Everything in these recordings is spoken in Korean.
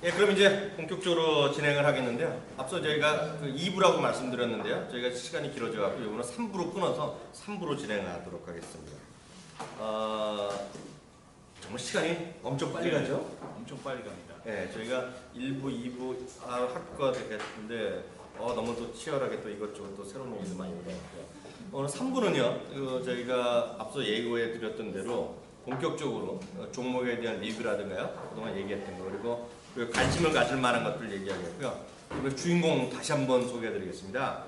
예, 그럼 이제 본격적으로 진행을 하겠는데요. 앞서 저희가 그 2부라고 말씀드렸는데요. 저희가 시간이 길어져갖고 이거는 3부로 끊어서 3부로 진행하도록 하겠습니다. 정말 시간이 엄청 빨리 가죠? 엄청 빨리 갑니다. 네, 저희가 1부, 2부 학교가 되겠는데 너무 또 치열하게 또 이것저것 또 새로운 얘기도 많이 올라왔고요. 오늘 3부는요, 저희가 앞서 예고해 드렸던 대로 본격적으로 종목에 대한 리뷰라든가요, 그동안 얘기했던 거, 그리고 관심을 가질 만한 것들 얘기하겠고요. 그리고 주인공 다시 한번 소개해 드리겠습니다.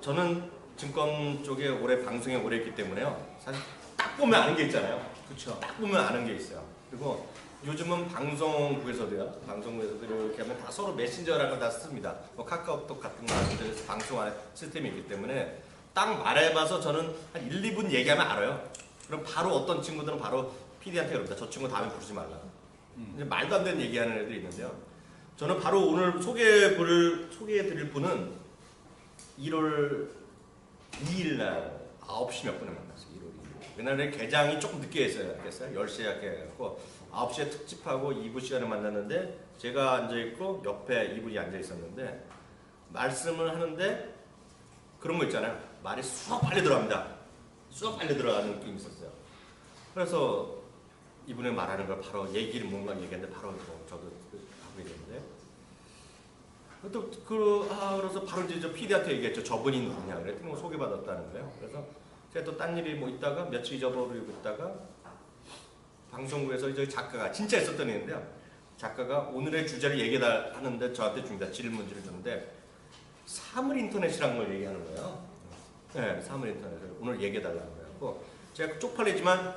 저는 증권 쪽에 방송에 오래 했기 때문에요. 사실 딱 보면 아는 게 있잖아요. 그렇죠. 딱 보면 아는 게 있어요. 그리고 요즘은 방송국에서도요. 방송국에서도 이렇게 하면 다 서로 메신저라는 걸 다 씁니다. 뭐 카카오톡 같은 거 하는데 방송 안에 시스템이 있기 때문에 딱 말해봐서 저는 한 1, 2분 얘기하면 알아요. 그럼 바로 어떤 친구들은 바로 PD한테 그럽니다. 저 친구 다음에 부르지 말라. 이제 말도 안 되는 얘기하는 애들이 있는데요. 저는 바로 오늘 소개해드릴 분은 1월 2일 날 9시 몇 분에 만났어요. 1월 2일. 그날에 개장이 조금 늦게 했어요. 10시에 약해갖고 9시에 특집하고 2부 시간에 만났는데 제가 앉아있고 옆에 이분이 앉아있었는데 말씀을 하는데 그런 거 있잖아요. 말이 쑥 빨리 들어갑니다. 쑥 빨리 들어가는 느낌이 있었어요. 그래서 이분이 말하는 걸 바로 뭔가 얘기했는데 바로 저도 하게 됐는데 그래서 바로 이제 저 PD한테 얘기했죠. 저분이 누구냐 그랬더니 뭐 소개받았다는 거예요. 그래서 제가 또 딴 일이 뭐 있다가 며칠 잊어버리고 있다가 방송국에서 이제 작가가 진짜 있었던 일인데요. 작가가 오늘의 주제를 얘기하는데 저한테 줍니다. 질문지를 주는데 사물인터넷이라는 걸 얘기하는 거예요. 네, 사물인터넷을 오늘 얘기해달라는 거예요. 제가 쪽팔리지만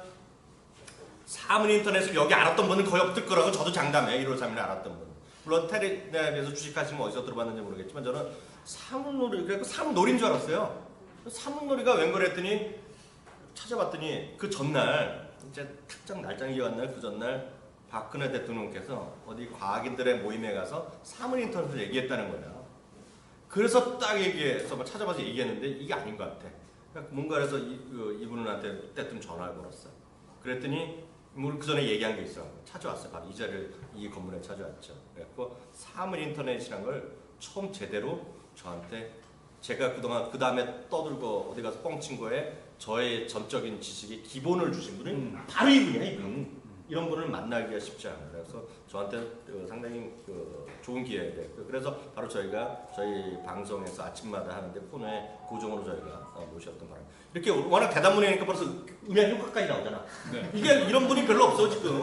사물인터넷을 여기 알았던 분은 거의 없을 거라고 저도 장담해요. 1월 3일에 알았던 분. 물론 텔레비에서 주식하시면 어디서 들어봤는지 모르겠지만 저는 사물놀이, 그래서 사물놀이인 줄 알았어요. 사물놀이가 웬 거랬더니 찾아봤더니 그 전날 이제 특정 날짜가 기억한 날 그 전날 박근혜 대통령께서 어디 과학인들의 모임에 가서 사물인터넷을 얘기했다는 거예요. 그래서 딱 얘기해서 찾아봐서 얘기했는데 이게 아닌 것 같아. 그러니까 뭔가 그래서 이분한테 그때쯤 전화를 걸었어요. 그랬더니 그 전에 얘기한 게 있어. 찾아왔어요. 바로 이 자리를 이 건물에 찾아왔죠. 그래갖고 사물인터넷이란 걸 처음 제대로 저한테 제가 그동안 그 다음에 떠들고 어디 가서 뻥친 거에 저의 전적인 지식의 기본을 주신 분은 바로 이분이야. 이분. 이런 분을 만나기가 쉽지 않아요. 그래서 저한테 상당히 좋은 기회예요. 그래서 바로 저희가 저희 방송에서 아침마다 하는데 코너에 고정으로 저희가 모셨던 바람. 이렇게 워낙 대담문이니까 벌써 음향 효과까지 나오잖아. 네. 이게 이런 분이 별로 없어 지금.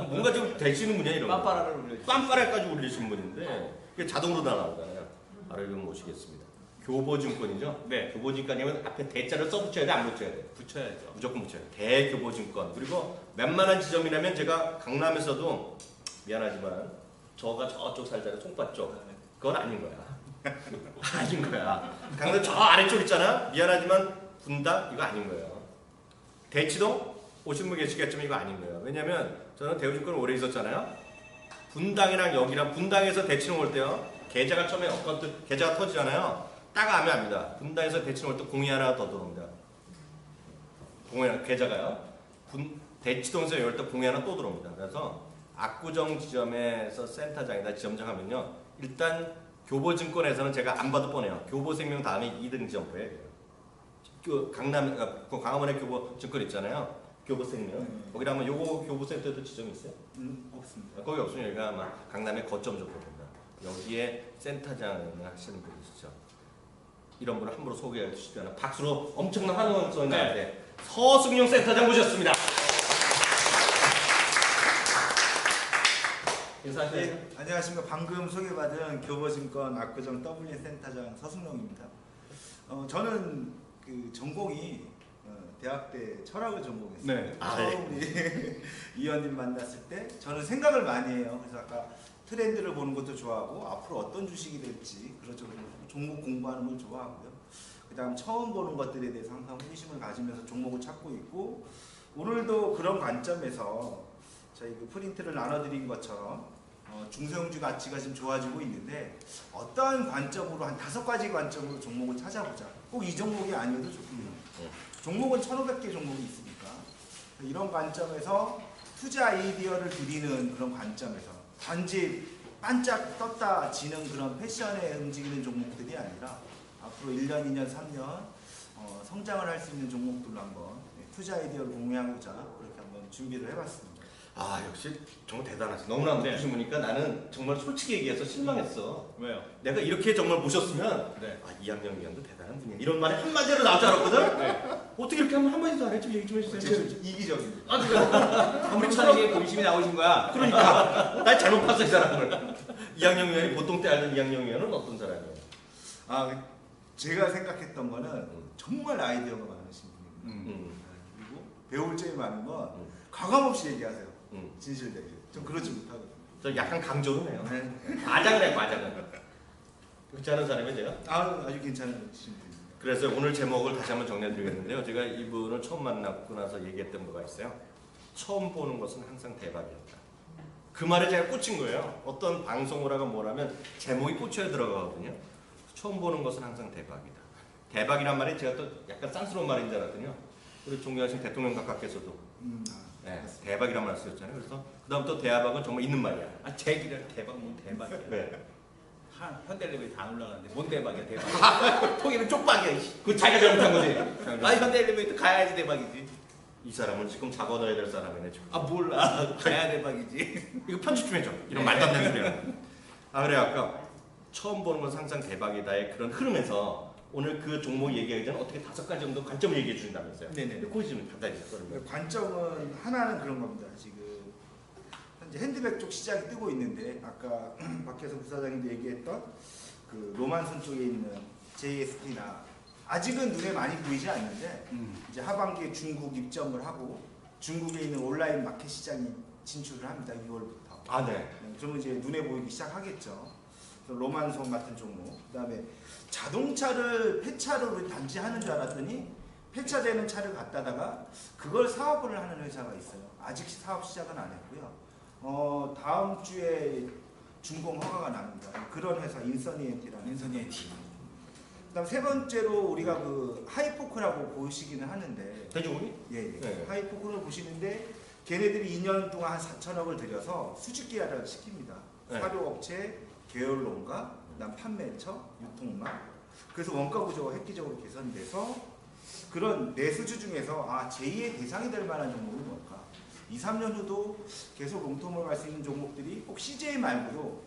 뭔가 좀 되시는 분이야 이런. 빰빠라를 울리시죠. 빰빠라까지 울리신 분인데 이게 자동으로 다 나오잖아요. 바로 이분 모시겠습니다. 교보증권이죠? 네. 교보증권이면 앞에 대자를 써붙여야 돼, 안 붙여야 돼? 붙여야죠. 무조건 붙여야 돼. 대교보증권. 그리고 웬만한 지점이라면 제가 강남에서도 미안하지만 저가 저쪽 살잖아요. 송파 쪽. 그건 아닌 거야. 아닌 거야. 강남 저 아래쪽 있잖아. 미안하지만 분당 이거 아닌 거예요. 대치동 오신 분 계시겠지만 이거 아닌 거예요. 왜냐면 저는 대우증권을 오래 있었잖아요. 분당이랑 여기랑 분당에서 대치동 올 때요. 계좌가 처음에 어카운트 계좌가 터지잖아요. 딱 아면 압니다. 분당에서 대치동 올 때 공이 하나 더 들어옵니다. 공이 계좌가요. 대치동에서 열 때 공이 하나 또 들어옵니다. 그래서 압구정 지점에서 센터장이나 지점장 하면요. 일단 교보증권에서는 제가 안 봐도 뻔해요. 교보생명 다음에 2등 지점부에 광화문에 교보증권 있잖아요. 교보생명. 거기 가면 요거 교보센터도 지점이 있어요? 없습니다. 거기 없으면 여기가 아마 강남의 거점 정도 됩니다. 여기에 센터장을 하시는 분이시죠. 이런 분을 함부로 소개해 주시지 않아 박수로 엄청난 환호성 소리나는데 네. 서승용 센터장 모셨습니다. 인사하세요. 네, 안녕하십니까. 방금 소개받은 교보증권 압구정 W 센터장 서승용입니다. 저는 그 전공이 대학 때 철학을 전공했어요. 네. 처음 우리 위원님 만났을 때 저는 생각을 많이 해요. 그래서 아까 트렌드를 보는 것도 좋아하고 앞으로 어떤 주식이 될지 그런 쪽으로 종목 공부하는 걸 좋아하고요. 그 다음 처음 보는 것들에 대해서 항상 호기심을 가지면서 종목을 찾고 있고 오늘도 그런 관점에서 저희 그 프린트를 나눠드린 것처럼 중소형주 가치가 지금 좋아지고 있는데 어떠한 관점으로 한 5가지 관점으로 종목을 찾아보자. 꼭 이 종목이 아니어도 좋고요. 종목은 1,500개 종목이 있으니까 이런 관점에서 투자 아이디어를 드리는 그런 관점에서 단지 반짝 떴다 지는 그런 패션에 움직이는 종목들이 아니라 앞으로 1년, 2년, 3년 성장을 할 수 있는 종목들로 한번 투자 아이디어를 공유하고자 그렇게 한번 준비를 해봤습니다. 아 역시 정말 대단하시. 너무나 네. 높으신 분이니까 나는 정말 솔직히 얘기해서 실망했어. 왜요? 내가 이렇게 정말 모셨으면 네. 아 이학영 위원도 대단한 분이야. 이런 말이 한마디로 나올 줄 알았거든. 네. 어떻게 이렇게 하면 한마디도 안 해? 좀 얘기 좀 해주세요. 제가 이기적입니다. 아 그래. 우리 천하게 의심이 나오신 거야. 그러니까 날 잘못 봤어 이 사람을. 이학영 위원이 보통 때 알던 이학영 위원은 어떤 사람이에요? 아 제가 생각했던 거는 정말 아이디어가 많으신 분입니다. 그리고 배울 점이 많은 건 과감없이 얘기하세요. 진실되게. 좀 그러지 못하거든요. 저 약간 강조를 해요. 네. 과장을 해 과장을. 그렇지 않은 사람이 제가. 아주 괜찮은 분입니다. 그래서 오늘 제목을 다시 한번 정리해드리겠는데요. 제가 이분을 처음 만나고 나서 얘기했던 거가 있어요. 처음 보는 것은 항상 대박이었다. 그 말에 제가 꽂힌 거예요. 어떤 방송을 하고 뭐라면 제목이 꽂혀야 들어가거든요. 처음 보는 것은 항상 대박이다. 대박이란 말이 제가 또 약간 싼스러운 말인 줄 알았더니요. 우리 존경하신 대통령 각하께서도 네, 대박이란 말 쓰셨잖아요. 그래서 그다음 또 대박은 정말 있는 말이야. 아 제기를 대박 뭐 대박이야. 네. 현대레벨이 다 올라가는데 뭔 대박이야 대박. 통일은 쪽박이야. 그 자기가 잘못한 거지. 아 현대레벨도 가야지 대박이지. 이 사람은 지금 잡아 넣어야 될 사람이네 지금. 아 몰라. 가야 대박이지. 이거 편집 좀 해줘. 이런 말도 안 되는 소리야. 아 그래 아까 처음 보는 건 항상 대박이다의 그런 흐름에서 오늘 그 종목 얘기하기 전에 어떻게 5가지 정도 관점을 얘기해 주신다면서요? 네네. 그거 좀 간단히 해주세요. 관점은 하나는 그런 겁니다. 지금 현재 핸드백 쪽 시장이 뜨고 있는데 아까 박혜서 부사장님도 얘기했던 그 로만손 쪽에 있는 JSP나 아직은 눈에 많이 보이지 않는데 이제 하반기에 중국 입점을 하고 중국에 있는 온라인 마켓 시장이 진출을 합니다. 6월부터. 아 네. 그러면 이제 눈에 보이기 시작하겠죠. 로만손 같은 종목. 그다음에 자동차를 폐차로 단지 하는 줄 알았더니 폐차되는 차를 갖다다가 그걸 사업을 하는 회사가 있어요. 아직 사업 시작은 안 했고요. 다음 주에 준공 허가가 납니다. 그런 회사 인서니엔티라는 인서니엔티. 그다음 세 번째로 우리가 그 하이포크라고 보시기는 하는데 대중이? 예. 네. 하이포크를 보시는데 걔네들이 2년 동안 한 4천억을 들여서 수직 계약을 시킵니다. 네. 사료업체, 계열론가, 그다음 판매처, 유통망. 그래서 원가 구조가 획기적으로 개선돼서 그런 매수주 중에서 제2의 대상이 될 만한 종목은 뭘까? 2, 3년 후도 계속 롱텀을 갈 수 있는 종목들이 꼭 CJ 말고도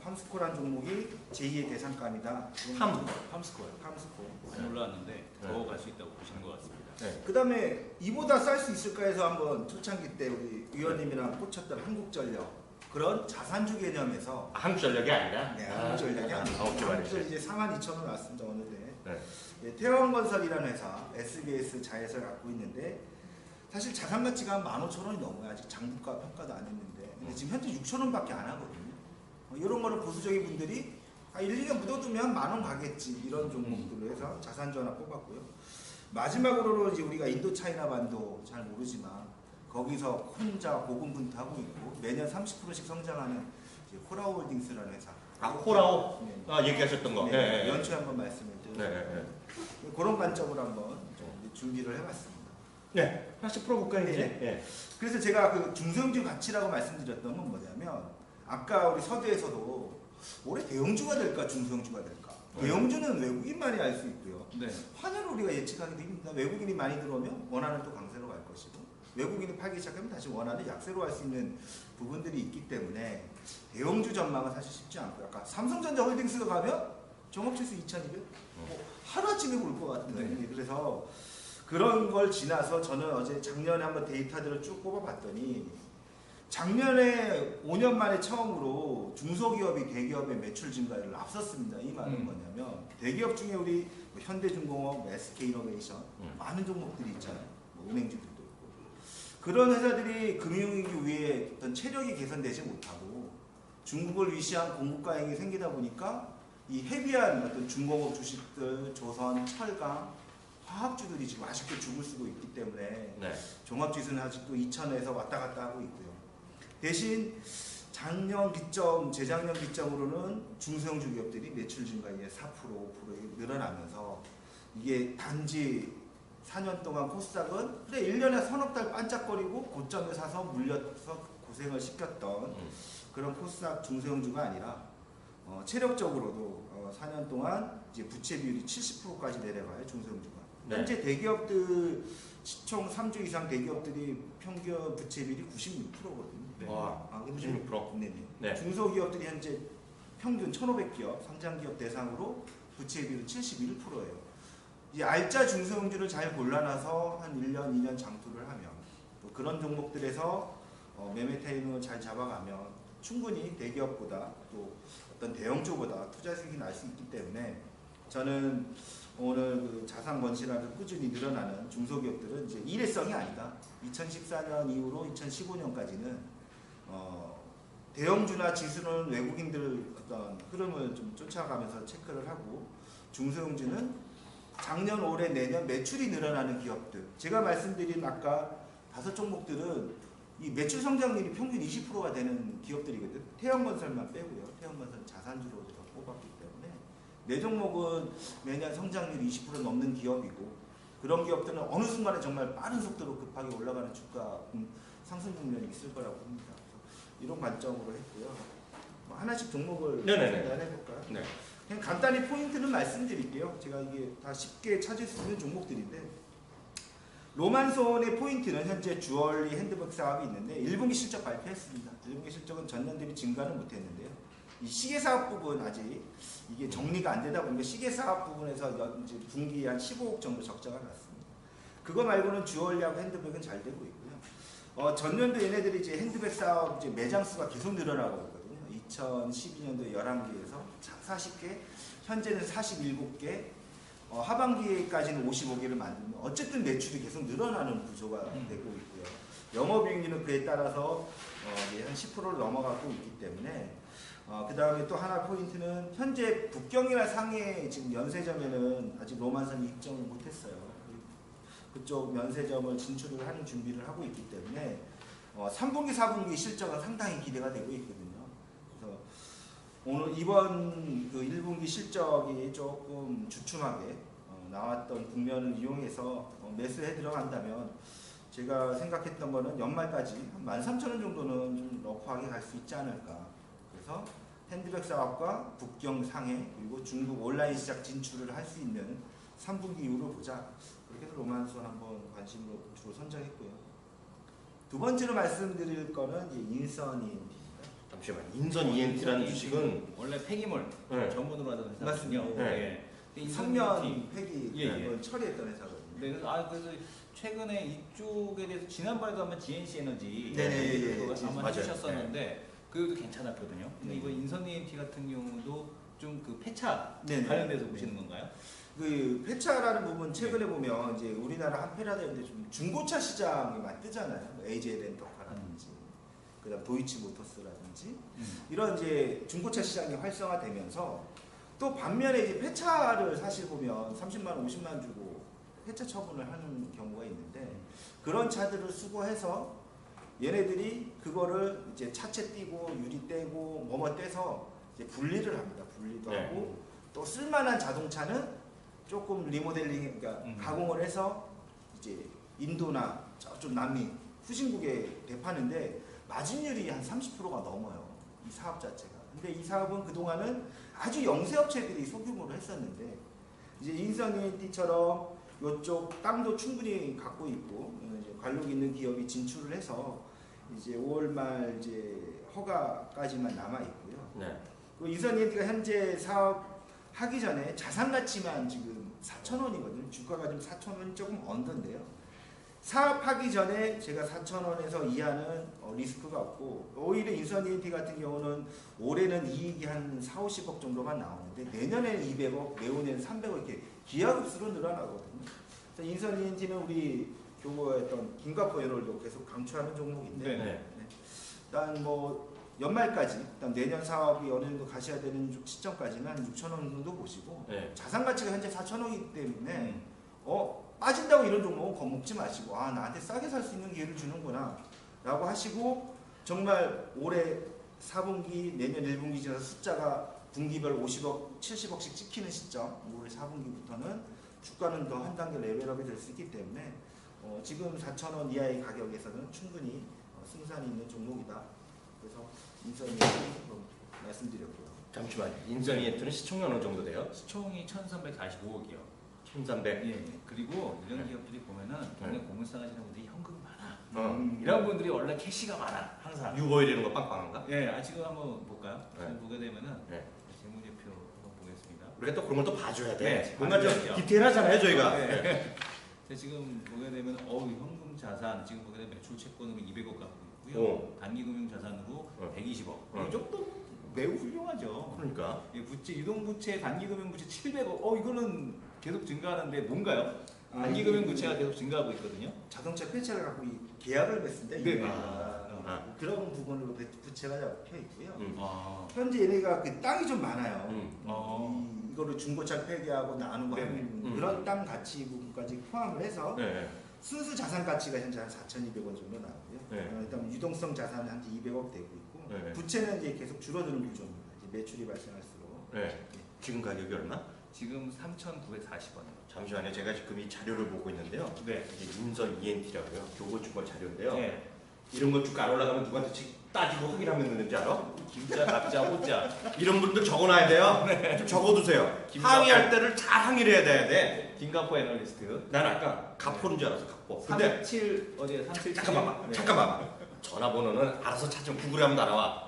팜스코란 종목이 제2의 대상감이다. 팜스코요. 팜스코. 많이 올라왔는데 더 갈 수 있다고 보시는 것 같습니다. 네. 그 다음에 이보다 쌀 수 있을까 해서 한번 초창기 때 우리 위원님이랑 꽂혔던 한국전력 그런 자산주 개념에서 한국전력이 아니라? 네, 한국전력이 아니라 어깨 말이죠. 이제 42,000원 왔습니다. 어느새 네. 예, 태원건설이라는 회사 SBS 자회사를 갖고 있는데 사실 자산 가치가 15,000원이 넘어요. 아직 장부가 평가도 안 했는데 근데 지금 현재 6,000원밖에 안 하거든요. 이런 거는 보수적인 분들이 1, 2년 묻어두면 10,000원 가겠지 이런 종목들로 해서 자산주 하나 뽑았고요. 마지막으로는 이제 우리가 인도 차이나 반도 잘 모르지만 거기서 혼자 고군분투하고 있고 매년 30%씩 성장하는 이제 코라홀딩스라는 회사. 호라오? 네. 얘기하셨던 거. 네. 네. 연초에 한번 말씀을 드렸는데 네. 그런 관점으로 한번 좀 준비를 해봤습니다. 네. 하나씩 풀어볼까요 이제? 네. 네. 그래서 제가 그 중소형주 가치라고 말씀드렸던 건 뭐냐면 아까 우리 서두에서도 올해 대형주가 될까 중소형주가 될까 대형주는 외국인만이 알 수 있고요. 네. 환율을 우리가 예측하기도 힘듭니다. 외국인이 많이 들어오면 원화는 또 강세로 갈 것이고 외국인이 팔기 시작하면 다시 원화를 약세로 갈 수 있는 부분들이 있기 때문에 대형주 전망은 사실 쉽지 않고요. 아까 삼성전자 홀딩스가 가면 종합지수 2200 하루아침에 올 것 같은데 네. 그래서 그런 걸 지나서 저는 어제 작년에 한번 데이터들을 쭉 뽑아봤더니 작년에 5년 만에 처음으로 중소기업이 대기업의 매출 증가율을 앞섰습니다. 이 말은 뭐냐면 대기업 중에 우리 뭐 현대중공업, SK이노베이션 많은 종목들이 있잖아요. 뭐 은행주들도 있고 그런 회사들이 금융위기 위에 어떤 체력이 개선되지 못하고 중국을 위시한 공급과잉이 생기다 보니까 이 헤비한 어떤 중공업 주식들, 조선, 철강, 화학주들이 지금 아직도 죽을 쓰고 있기 때문에 네. 종합지수는 아직도 2000에서 왔다 갔다 하고 있고요. 대신 작년 기점, 재작년 기점으로는 중소형주 기업들이 매출 증가율이 4%, 5% 늘어나면서 이게 단지 4년 동안 코스닥은 그래 1년에 서너 달 반짝거리고 고점에 사서 물려서 고생을 시켰던 그런 코스닥 중소형주가 아니라 체력적으로도 4년 동안 이제 부채 비율이 70%까지 내려가요 중소형주가. 네. 현재 대기업들 시총 3주 이상 대기업들이 평균 부채 비율이 96%거든요. 네. 와, 근데 96%. 네네. 네. 중소기업들이 현재 평균 1,500기업, 상장기업 대상으로 부채 비율은 71%예요. 이 알짜 중소형주를 잘 골라놔서 한 1년, 2년 장투를 하면 또 그런 종목들에서 매매 타이밍을 잘 잡아가면 충분히 대기업보다 또 어떤 대형주보다 투자 수익이 날 수 있기 때문에 저는 오늘 그 자산 건실화를 꾸준히 늘어나는 중소기업들은 이제 일회성이 아니다. 2014년 이후로 2015년까지는 대형주나 지수는 외국인들 어떤 흐름을 좀 쫓아가면서 체크를 하고 중소형주는 작년, 올해, 내년 매출이 늘어나는 기업들. 제가 말씀드린 아까 5종목들은 이 매출 성장률이 평균 20%가 되는 기업들이거든. 태형건설만 빼고요. 태형건설 자산주로 뽑았기 때문에 4종목은 매년 성장률이 20% 넘는 기업이고 그런 기업들은 어느 순간에 정말 빠른 속도로 급하게 올라가는 주가 상승 국면이 있을 거라고 봅니다. 그래서 이런 관점으로 했고요. 하나씩 종목을 해볼까요? 네. 그냥 간단히 포인트는 말씀드릴게요. 제가 이게 다 쉽게 찾을 수 있는 종목들인데 로만손의 포인트는 현재 주얼리 핸드백 사업이 있는데 1분기 실적 발표했습니다. 1분기 실적은 전년 대비 증가는 못했는데요. 이 시계 사업 부분 아직 이게 정리가 안 되다 보니까 시계 사업 부분에서 이제 분기 한 15억 정도 적자가 났습니다. 그거 말고는 주얼리하고 핸드백은 잘 되고 있고요. 전년도 얘네들이 이제 핸드백 사업 이제 매장 수가 계속 늘어나고 있거든요. 2012년도 11개에서 40개, 현재는 47개, 하반기까지는 55개를 만들면 어쨌든 매출이 계속 늘어나는 구조가 되고 있고요. 영업이익률은 그에 따라서 한 10%를 넘어가고 있기 때문에 그 다음에 또 하나 포인트는 현재 북경이나 상해 지금 면세점에는 아직 로만선이 입점을 못했어요. 그쪽 면세점을 진출을 하는 준비를 하고 있기 때문에 3분기, 4분기 실적은 상당히 기대가 되고 있거든요. 그래서 오늘 이번 그 1분기 실적이 조금 주춤하게 나왔던 국면을 이용해서 매수해 들어간다면 제가 생각했던 거는 연말까지 한 13,000원 정도는 좀 러프하게 갈 수 있지 않을까. 그래서 핸드백 사업과 북경 상해 그리고 중국 온라인 시장 진출을 할 수 있는 3분기 이후로 보자. 그렇게 해서 로만손 한번 관심으로 주로 선정했고요. 두 번째로 말씀드릴 거는 이제 인선 ENT입니다. 잠시만. 인선 ENT라는 주식은 원래 폐기물 네. 전문으로 하던 회사거든요. 맞습니다. 네. 네. 3년 폐기 예. 처리했던 회사거든요. 네, 그래서 최근에 이쪽에 대해서 지난번에도 한번 GNC 에너지 네. 한번 맞아요. 해주셨었는데 그것도 괜찮았거든요. 근데 이거 인선 ENT 같은 경우도 좀 그 폐차 네네. 관련돼서 보시는 건가요? 그 폐차라는 부분 최근에 보면 이제 우리나라 한패라든지 좀 중고차 시장이 많이 뜨잖아요. 뭐 AJ 렌터카라든지 그다음 도이치 모터스라든지 이런 이제 중고차 시장이 활성화되면서 또 반면에 이제 폐차를 사실 보면 30만 원, 50만 원 주고 폐차 처분을 하는 경우가 있는데 그런 차들을 수거해서 얘네들이 그거를 이제 차체 떼고 유리 떼고 뭐뭐 떼서 이제 분리를 합니다. 분리도 네. 하고 또 쓸만한 자동차는 조금 리모델링, 그러니까 가공을 해서 이제 인도나 저쪽 남미 후진국에 대파는데 마진율이 한 30%가 넘어요. 이 사업 자체가. 근데 이 사업은 그동안은 아주 영세업체들이 소규모로 했었는데 이제 인선 ENT처럼 이쪽 땅도 충분히 갖고 있고 이제 관록 있는 기업이 진출을 해서 이제 5월 말 이제 허가까지만 남아 있고요. 네. 그 인선 ENT가 현재 사업 하기 전에 자산 가치만 지금 4,000원이거든요. 주가가 지금 4,000원이 조금 언더인데요. 사업하기 전에 제가 4,000원에서 이하는 리스크가 없고 오히려 인선 ENT 같은 경우는 올해는 이익이 한 4, 50억 정도만 나오는데 내년에는 200억, 내후년에는 300억 이렇게 기하급수로 늘어나거든요. 그래서 인선 ENT는 우리 교보했던 김갑호 연월도 계속 강추하는 종목인데 네. 일단 뭐 연말까지 일단 내년 사업이 어느 정도 가셔야 되는 시점까지는 한 6,000원 정도 보시고 네. 자산 가치가 현재 4,000억이기 때문에 빠진다고 이런 종목은 겁먹지 마시고 나한테 싸게 살 수 있는 기회를 주는구나 라고 하시고 정말 올해 4분기 내년 1분기 지나서 숫자가 분기별 50억 70억씩 찍히는 시점 올해 4분기부터는 주가는 더 한 단계 레벨업이 될 수 있기 때문에 지금 4,000원 이하의 가격에서는 충분히 승산이 있는 종목이다. 그래서 인선이 말씀드렸고요. 잠시만요. 인선이 엔트는 시총이 어느 정도 돼요? 시총이 1,345억이요. 1,300. 예. 그리고 이런 네. 기업들이 보면은 굉장히 고물상 하시는 분들이 현금이 많아. 어. 이런 분들이 원래 캐시가 많아. 항상. 6월에 이런 거 빵빵한가? 예. 지금 한번 볼까요? 네. 지금 보게 되면은 네. 재무제표 한번 보겠습니다. 우리가 또 그런 걸 또 봐줘야 돼. 네, 뭔가 좀 봐줘야죠. 디테일하잖아요, 저희가. 네. 네. 지금 보게 되면 현금 자산 지금 보게 되면 매출 채권으로 200억 갖고 있고요. 단기 금융 자산으로 120억. 이 정도 매우 훌륭하죠. 그러니까. 예, 부채 유동 부채 단기 금융 부채 700억. 이거는 계속 증가하는데 뭔가요? 단기 금융 부채가 계속 증가하고 있거든요. 자동차 폐차를 갖고 계약을 맺습니다. 네. 이메일과 그런 부분으로 부채가 잡혀 있고요. 현재 얘네가 그 땅이 좀 많아요. 이거를 중고차 폐기하고 나누고 네. 하는 그런 땅 가치 부분까지 포함을 해서 네. 순수 자산 가치가 현재 한 4,200원 정도 나오고요. 네. 일단 유동성 자산은 한 200억 되고 있고 네. 부채는 이제 계속 줄어드는 구조입니다. 이제 매출이 발생할수록. 네. 지금 가격이 얼마? 지금 3,940원이요. 잠시만요. 제가 지금 이 자료를 보고 있는데요. 네. 이게 인선 ENT라고요. 교보주권 자료인데요. 네. 이런 거 주가 안 올라가면 누구한테 따지고 확인하면 되는지 알아? 김자, 갑자, 호자. 이런 분들 적어놔야 돼요. 좀 적어두세요. 항의할 때를 잘 항의를 해야 돼. 김가포 애널리스트. 난 아까 가포인 줄 알았어. 가포. 근데 37 어디에 37 잠깐만. 네. 잠깐만. 전화번호는 알아서 찾으면 구글에 하면 나와.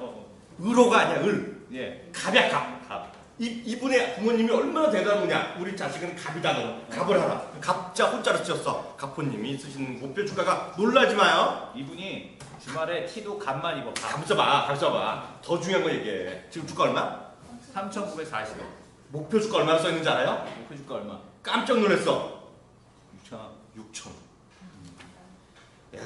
을호가 아니야. 을. 예. 갑이야. 갑. 이분의 부모님이 얼마나 대단하냐. 우리 자식은 갑이다. 너. 갑을 하라. 갑자 호자로 쓰였어. 가포님이 쓰시는 목표 주가가 놀라지 마요. 이분이 주말에 티도 값만 입어. 감 써봐. 더 중요한 거 얘기해. 지금 주가 얼마? 3,940원. 목표 주가 얼마나 써있는지 알아요? 목표 주가 얼마? 깜짝 놀랐어. 6,000원. 6천. 야,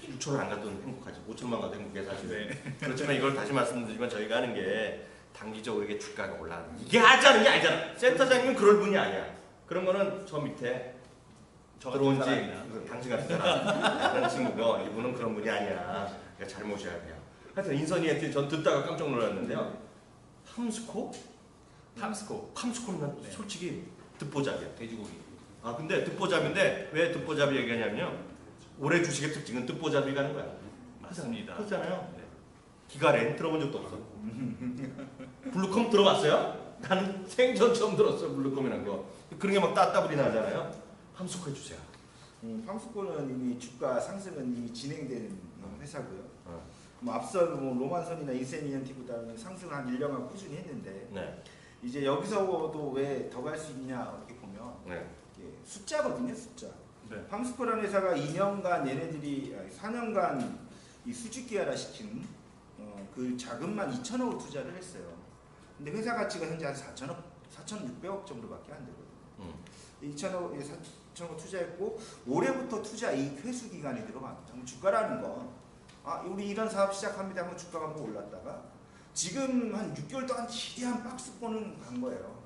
6천을 안 가도 행복하지. 5천만 가도 행복해 사실. 네. 그렇지만 이걸 다시 말씀드리지만 저희가 하는 게 단기적으로 이게 주가가 올라가는 이게 하자는 게 아니잖아. 센터장님은 그럴 분이 아니야. 그런 거는 저 밑에 들어온 지 당신 같은 사람 친구가 이분은 그런 분이 아니야. 그러니까 잘 모셔야 돼요. 하여튼 인선이한테 전 듣다가 깜짝 놀랐는데요. 팜스코? 팜스코는 난 네. 솔직히 듣보잡이야. 돼지고기. 근데 듣보잡인데 왜 듣보잡이 얘기하냐면요. 올해 주식의 특징은 듣보잡이 가는 거야. 맞습니다. 그렇잖아요. 네. 기가렌 들어본 적도 없어. 블루컴 들어봤어요? 나는 생전 처음 들었어. 블루컴이라는 거. 그런 게 막 따따블이 나잖아요. 함숙해 주세요. 팜스코는 이미 주가 상승은 이미 진행된 회사고요. 어. 앞서 로만선이나 인센이언티보다는 상승을 한 1년간 꾸준히 했는데 네. 이제 여기서도 왜 더 갈 수 있냐 이렇게 보면 네. 이게 숫자거든요, 숫자. 네. 팜스코라는 회사가 2년간 얘네들이 4년간 이 수직계열화 시킨 그 자금만 2천억을 투자를 했어요. 근데 회사 가치가 현재 한 4,600억 정도밖에 안 되거든요. 4천억 투자했고 올해부터 투자 이익 회수 기간이 들어갑니다. 주가라는 건 우리 이런 사업 시작합니다 하면 주가가 한번 올랐다가 지금 한 6개월 동안 지대한 박스권은 간 거예요.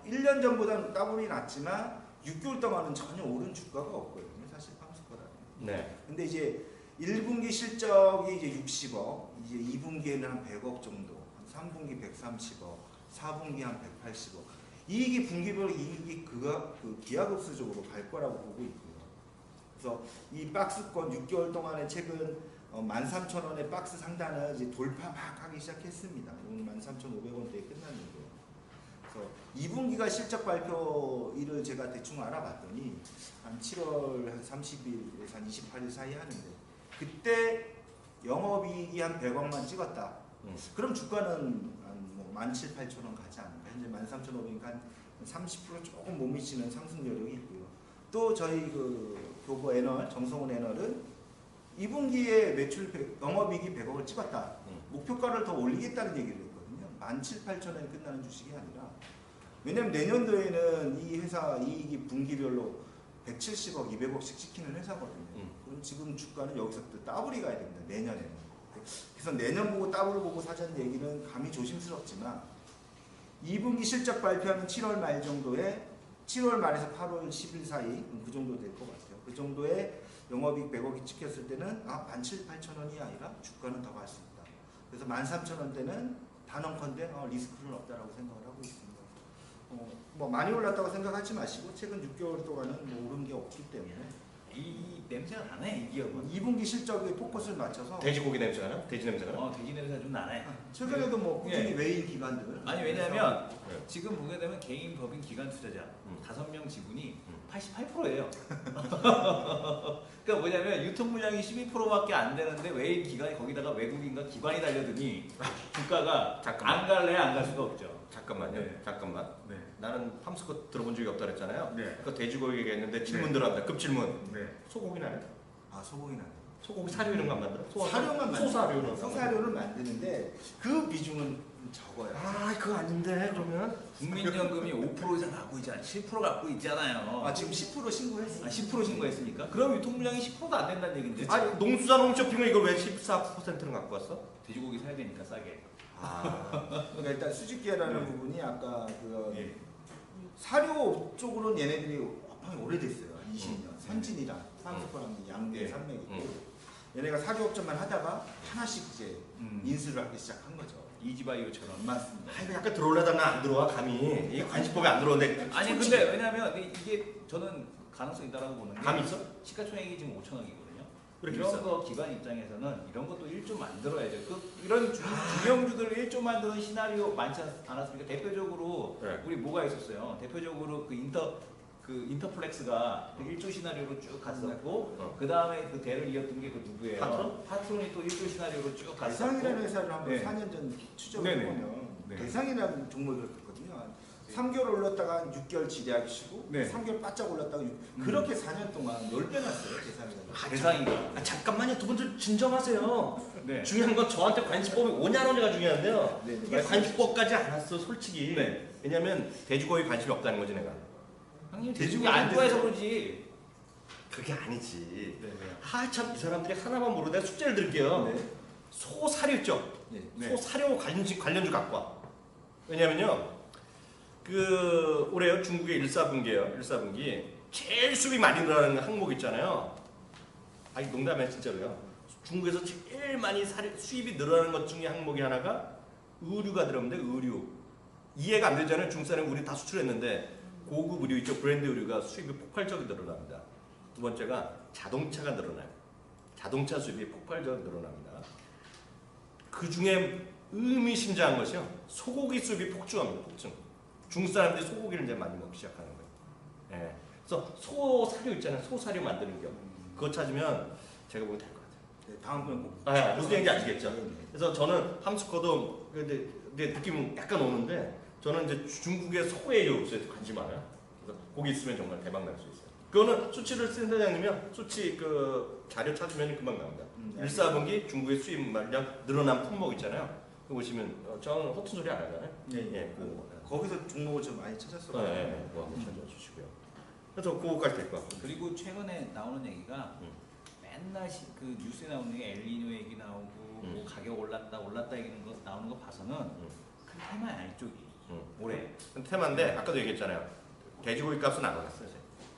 1년 전보다는 따블이 낮지만 6개월 동안은 전혀 오른 주가가 없거든요. 사실 팜스코라는. 네. 근데 이제 1분기 실적이 이제 60억, 이제 2분기에는 한 100억 정도, 3분기 130억, 4분기 한 180억. 이익이 분기별 이익이 그 기하급수적으로 갈 거라고 보고 있고요. 그래서 이 박스권 6개월 동안에 최근 13,000원의 박스 상단을 이제 돌파 막 하기 시작했습니다. 오늘 13,500원대에 끝났는데요. 그래서 2분기가 실적 발표일을 제가 대충 알아봤더니 한 7월 한 30일에서 한 28일 사이 하는데 그때 영업이익이 한 100억만 찍었다. 그럼 주가는 한 17,000~18,000원 가지 않을까. 현재 13,500이니까 한 30% 조금 못 미치는 상승 여력이 있고요. 또 저희 그 교보 애널, 정성훈 애널은 2분기에 매출 영업이익이 100억을 찍었다. 목표가를 더 올리겠다는 얘기를 했거든요. 17,000~18,000원에 끝나는 주식이 아니라. 왜냐면 내년도에는 이 회사 이익이 분기별로 170억, 200억씩 찍히는 회사거든요. 그럼 지금 주가는 여기서부터 따블이 가야 됩니다. 내년에는. 그래서 내년 보고 따블 보고 사자는 얘기는 감히 조심스럽지만 2분기 실적 발표하는 7월 말 정도에 7월 말에서 8월 10일 사이 그 정도 될 것 같아요. 그 정도에 영업이익 100억이 찍혔을 때는 17,000~18,000원이 아니라 주가는 더 갈 수 있다. 그래서 13,000원대는 단언컨대 리스크는 없다라고 생각을 하고 있습니다. 뭐 많이 올랐다고 생각하지 마시고 최근 6개월 동안은 뭐 오른 게 없기 때문에 이 냄새가 나네 이 기업은. 2분기 실적에 포커스를 맞춰서 돼지고기 냄새가 나? 돼지 냄새가 나? 돼지 냄새가 좀 나네. 최근에도 뭐 꾸준히 외인 기관들 아니 왜냐면 네. 지금 보게 되면 개인 법인 기관 투자자 5명 지분이 음. 88%예요. 그러니까 뭐냐면 유통 물량이 12%밖에 안 되는데 외인 기관이 거기다가 외국인과 기관이 달려드니 주가가 잠깐만. 안 갈래 안 갈 수가 없죠. 잠깐만요. 네. 잠깐만. 네. 나는 팜스컷 들어본 적이 없다 그랬잖아요. 네. 그 돼지고기 얘기했는데 질문 네. 들어갑니다. 급질문. 네. 소고기는 안 해? 아 소고기는 안 돼요. 소고기 사료 이런 거 안 만들어? 사료만 소사료는 소사료를 만드는데 그 비중은 적어요. 아 그거 아닌데 그러면? 국민연금이 5% 이상 갖고 있잖아요. 7% 갖고 있잖아요. 아 지금 10% 신고했어요. 10% 신고했으니까? 그럼 유통 물량이 10%가 안 된다는 얘긴데. 아니 농수산 홈쇼핑은 이걸 왜 14%는 갖고 왔어? 돼지고기 사야 되니까 싸게. 그러니까 일단 수직계라는 네. 부분이 아까 그 예. 사료 쪽으로는 얘네들이 업황이 오래됐어요. 20년. 선진이랑 삼수코랑 양대 예. 산맥이고 얘네가 사료업종만 하다가 하나씩 이제 인수를 하기 시작한 거죠. 이지바이오처럼. 맞습니다. 아 이거 약간 들어올려다 나안 들어와 감이. 이 관심법에 안 들어오는데. 아니 솔직히 근데 왜냐면 이게 저는 가능성이 있다고 보는 게 감이 있어? 시가총액이 지금 5천억이거든요. 그렇게 이런 비싸? 거 기관 입장에서는 이런 것도 1조 만들어야죠. 이런 중형주들 1조 만드는 시나리오 많지 않았습니까? 대표적으로 네. 우리 뭐가 있었어요? 대표적으로 그 인터플렉스가 그 1조 시나리오로 쭉 갔었고 그 다음에 그 대를 이었던 게 그 누구예요? 파트론? 파트론이 또 1조 시나리오로 쭉 갔었고 대상이라는 회사를 한번 네. 4년 전 추적을 네네. 해보면 네. 대상이라는 종목이 그렇거든요. 3개월 올랐다가 6개월 지뢰하기 쉬고 네. 3개월 바짝 올랐다가 그렇게 4년 동안 10배 났어요. 대상이라는 대상이가. 아, 잠깐만요. 두 분들 진정하세요. 네. 중요한 건 저한테 관심법이 오냐 안 오냐가 중요한데요. 네. 이게 관심법까지 안 왔어 솔직히. 네. 왜냐면 돼지고기 관심이 없다는 거지 내가. 형님 돼지고기 돼지고기 안 좋아해서 그러지. 그게 아니지. 네. 아 참 이 사람들이 하나만 모르고 내가 숙제를 드릴게요. 네. 소 사료 있죠? 네. 소 사료 관련주 갖고 와. 왜냐면요. 그 올해요 중국의 1사분기예요. 1사분기 제일 수입이 많이 늘어나는 항목 있잖아요. 아니 농담이야 진짜로요. 중국에서 제일 많이 수입이 늘어나는 것 중에 항목이 하나가 의류가 들어오는데 의류. 이해가 안 되잖아요. 중국 사람 우리 다 수출했는데 고급 의류 있죠. 브랜드 의류가 수입이 폭발적으로 늘어납니다. 두 번째가 자동차가 늘어나요. 자동차 수입이 폭발적으로 늘어납니다. 그 중에 의미심장한 것이요. 소고기 수입이 폭증합니다. 폭증. 중국 사람들이 소고기를 이제 많이 먹기 시작하는 거예요. 예. 그래서 소 사료 있잖아요. 소 사료 만드는 거. 그거 찾으면 제가 보면 될 것 같아요. 네, 다음번에 꼭. 아, 무슨 얘기인지 아시겠죠? 네. 그래서 저는 함스코도 근데 느낌은 약간 오는데 저는 이제 중국의 소의 요소에 관심 많아요. 그래서 거기 있으면 정말 대박 날 수 있어요. 그거는 수치를 쓴 사장님이요. 수치 그 자료 찾으면 금방 나옵니다. 1사분기 중국의 수입 물량 늘어난 품목 있잖아요. 그거 보시면 저는 허튼 소리 안 하잖아요. 네. 예, 그거. 거기서 종목을 좀 많이 찾았어요. 네, 그거 한번 찾아주시고요. 그래서 그거까지 될 것 같고. 그리고 최근에 나오는 얘기가 맨날 그 뉴스에 나오는 게 엘니뇨 얘기 나오고 뭐 가격 올랐다 얘기는 거 나오는 거 봐서는 큰 테마야 이쪽이 올해. 테마인데 아까도 얘기했잖아요. 돼지고기 값은 안 올랐어요.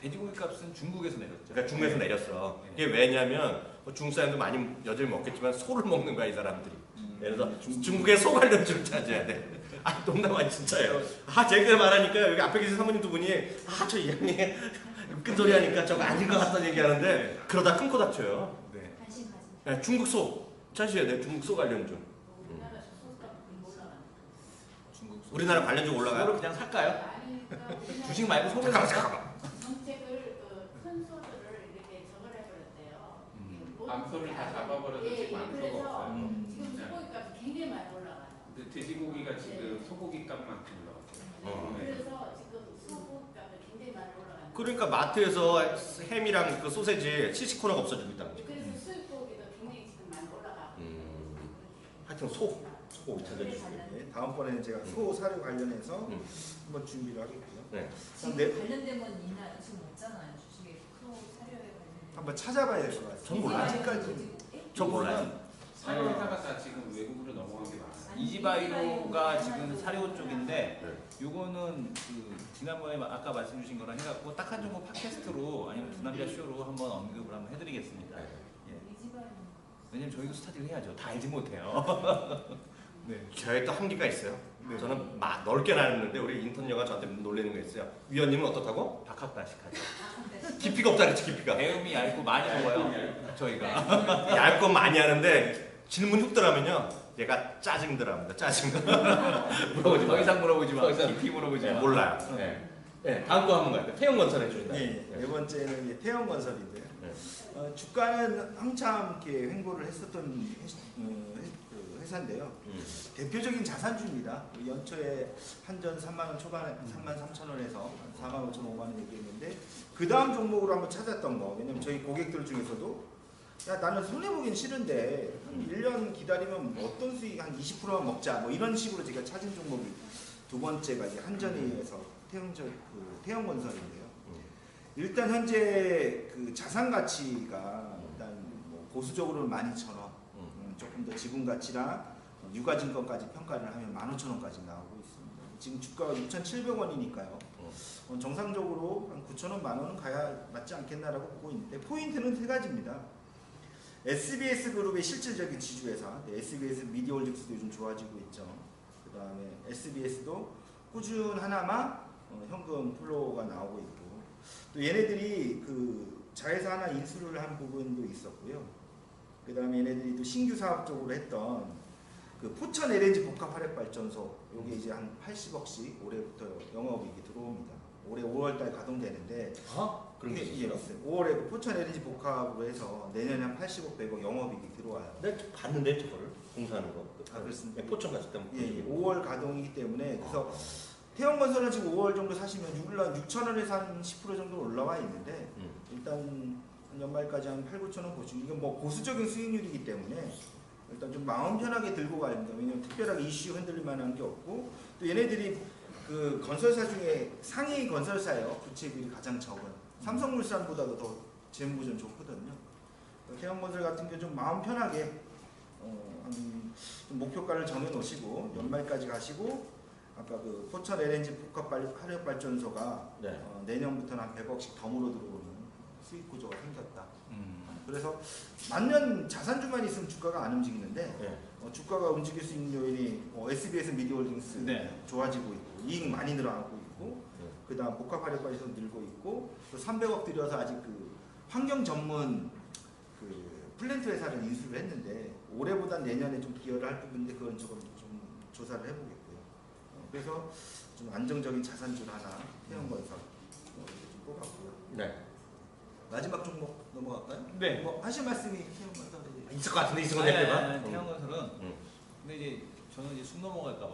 돼지고기 값은 중국에서 내렸죠. 그러니까 중국에서 내렸어. 네. 이게 왜냐면 뭐 중국 사람도 많이 여전히 먹겠지만 소를 먹는 거야 이 사람들이. 예를 들어 중국의 소 관련주를 찾아야 돼. 아 농담 아니 진짜예요. 아 제가 말하니까 여기 앞에 계신 사모님 두 분이 저 이양이 웃긴 소리 하니까 저거 아닌 것 같다는 얘기하는데 그러다 끊고 다쳐요. 네. 관심 가지. 네, 중국 소 찾으셔야 돼요. 중국 소 관련주. 우리나라 소스값 올라가는. 중국 소. 우리나라 관련주 소를 올라가요? 그냥 살까요? 아니, 그러니까 우리나라 주식 말고 소를 잠깐만 살까? 잠깐만. 정책을 큰 소들을 이렇게 저걸 해버렸대요. 암소를 다 잡아버려서 예, 지금 암소가 그래서 없어요. 지금 소고기값이 굉장히 많이 올라가요. 근데 돼지고기가 지금 소고기 값만큼 올라갔어요. 네. 그래서 지금 소고기값이 굉장히 많이 올라가요. 그러니까 마트에서 햄이랑 그 소세지 시시코너가 없어지고 있다는 거죠. 그래서 수입고기도 굉장히 지금 많이 올라가고. 하여튼 소고기 찾아주시고요. 네, 다음번에는 제가 소 사료 관련해서 한번 준비를 하겠고요. 네. 지금 네. 관련된 건 이나 지금 없잖아요. 주식에 소 사료에 관련된. 한번 찾아봐야 될 것 같아요. 전 몰라요. 아직까지 저 몰라요. 사료 회사가 다 지금 외국으로 넘어간 게 많아요. 이지바이오가 지금 사료 쪽인데 네. 요거는 그 지난번에 아까 말씀 주신 거랑 해갖고 딱 한 정보 팟캐스트로 아니면 두 남자 쇼로 한번 언급을 한번 해드리겠습니다. 네. 예. 이지바이오. 왜냐면 저희도 스타디를 해야죠. 다 알지 못해요. 네. 저희 또 한계가 있어요. 네. 저는 넓게 나눴는데 우리 인턴녀가 저한테 놀리는 거 있어요. 위원님은 어떻다고? 박학다식하죠. 깊이가 없다 그랬지 깊이가. 배움이 얇고 많이 먹어요. 저희가. 얇고 많이 하는데 질문 훅 들어가면요. 얘가 짜증들합니다. 짜증. 물어보지 마. 더 이상 물어보지 마. 더 이상. 깊이 물어보지 마. 몰라요. 네. 네, 다음 거 한번 갈게요. 태형건설 해주신다. 예, 네 번째는 이제 태형건설인데요. 네. 주가는 한참 이렇게 횡보를 했었던 회사인데요. 대표적인 자산주입니다. 연초에 한전 3만 원 초반에 3만 3천 원에서 4만 5천 5만 원 얘기했는데 그 다음 종목으로 한번 찾았던 거. 왜냐면 저희 고객들 중에서도 야 나는 손해보긴 싫은데 한 1년 기다리면 어떤 수익 한 20%만 먹자 뭐 이런 식으로 제가 찾은 종목이 두 번째가 이제 한전에서 태형건설인데요. 일단 현재 그 자산 가치가 일단 뭐 보수적으로는 12,000원, 조금 더 지분 가치랑 유가증권까지 평가를 하면 15,000원까지 나오고 있습니다. 지금 주가가 6,700원이니까요. 정상적으로 한 9,000원, 10,000원은 가야 맞지 않겠나라고 보고 있는데 포인트는 세 가지입니다. SBS 그룹의 실질적인 지주회사, SBS 미디어홀딩스도 요즘 좋아지고 있죠. 그 다음에 SBS도 꾸준하나마 현금 플로우가 나오고 있고, 또 얘네들이 그 자회사 하나 인수를 한 부분도 있었고요. 그 다음에 얘네들이 또 신규 사업 쪽으로 했던 그 포천 LNG 복합 화력 발전소, 요게 이제 한 80억씩 올해부터 영업이익이 들어옵니다. 올해 5월달 가동되는데, 그런 게 예, 있어요? 있어요. 5월에 그 포천 LNG 복합으로 해서 내년에 한 80억 100억 영업이익이 들어와요. 네, 봤는데 저거를 공사하는 거. 그렇습니다. 네, 포천 갔을 때. 예, 5월 가동이기 때문에 그래서 태형건설은 지금 5월 정도 사시면 6,000원에서 한 10% 정도 올라와 있는데 일단 연말까지 한 8, 9,000원 보시고 이건 뭐 보수적인 수익률이기 때문에 일단 좀 마음 편하게 들고 가야 됩니다. 왜냐면 특별하게 이슈 흔들릴 만한 게 없고 또 얘네들이 그 건설사 중에 상위 건설사예요. 부채비율이 가장 적은 삼성물산보다도 더 재무구조는 좋거든요. 태형건설 같은 경우 좀 마음 편하게 좀 목표가를 정해놓으시고 연말까지 가시고 아까 그 포천 LNG 복합 화력 발전소가 네. 내년부터는 한 100억씩 덤으로 들어오는 수익 구조가 생겼다. 그래서 만년 자산주만 있으면 주가가 안 움직이는데 네. 주가가 움직일 수 있는 요인이 SBS 미디어홀딩스 네. 좋아지고 있고 이익 많이 늘어나고 있고 그다음 복합 화력 발전소 늘고 있고 또 300억 들여서 아직 그 환경 전문 그 플랜트 회사를 인수를 했는데 올해보다 내년에 좀 기여를 할 부분인데 그건 조금 좀 조사를 해보겠고요. 그래서 좀 안정적인 자산주를 하나 태형건설 좀 뽑았고요. 네. 마지막 종목 넘어갈까요? 네. 뭐 하실 말씀이 태형건설에 있을 것 같은데 있을 것 같아요. 태형건설은 근데 이제 저는 이제 숨 넘어갈까봐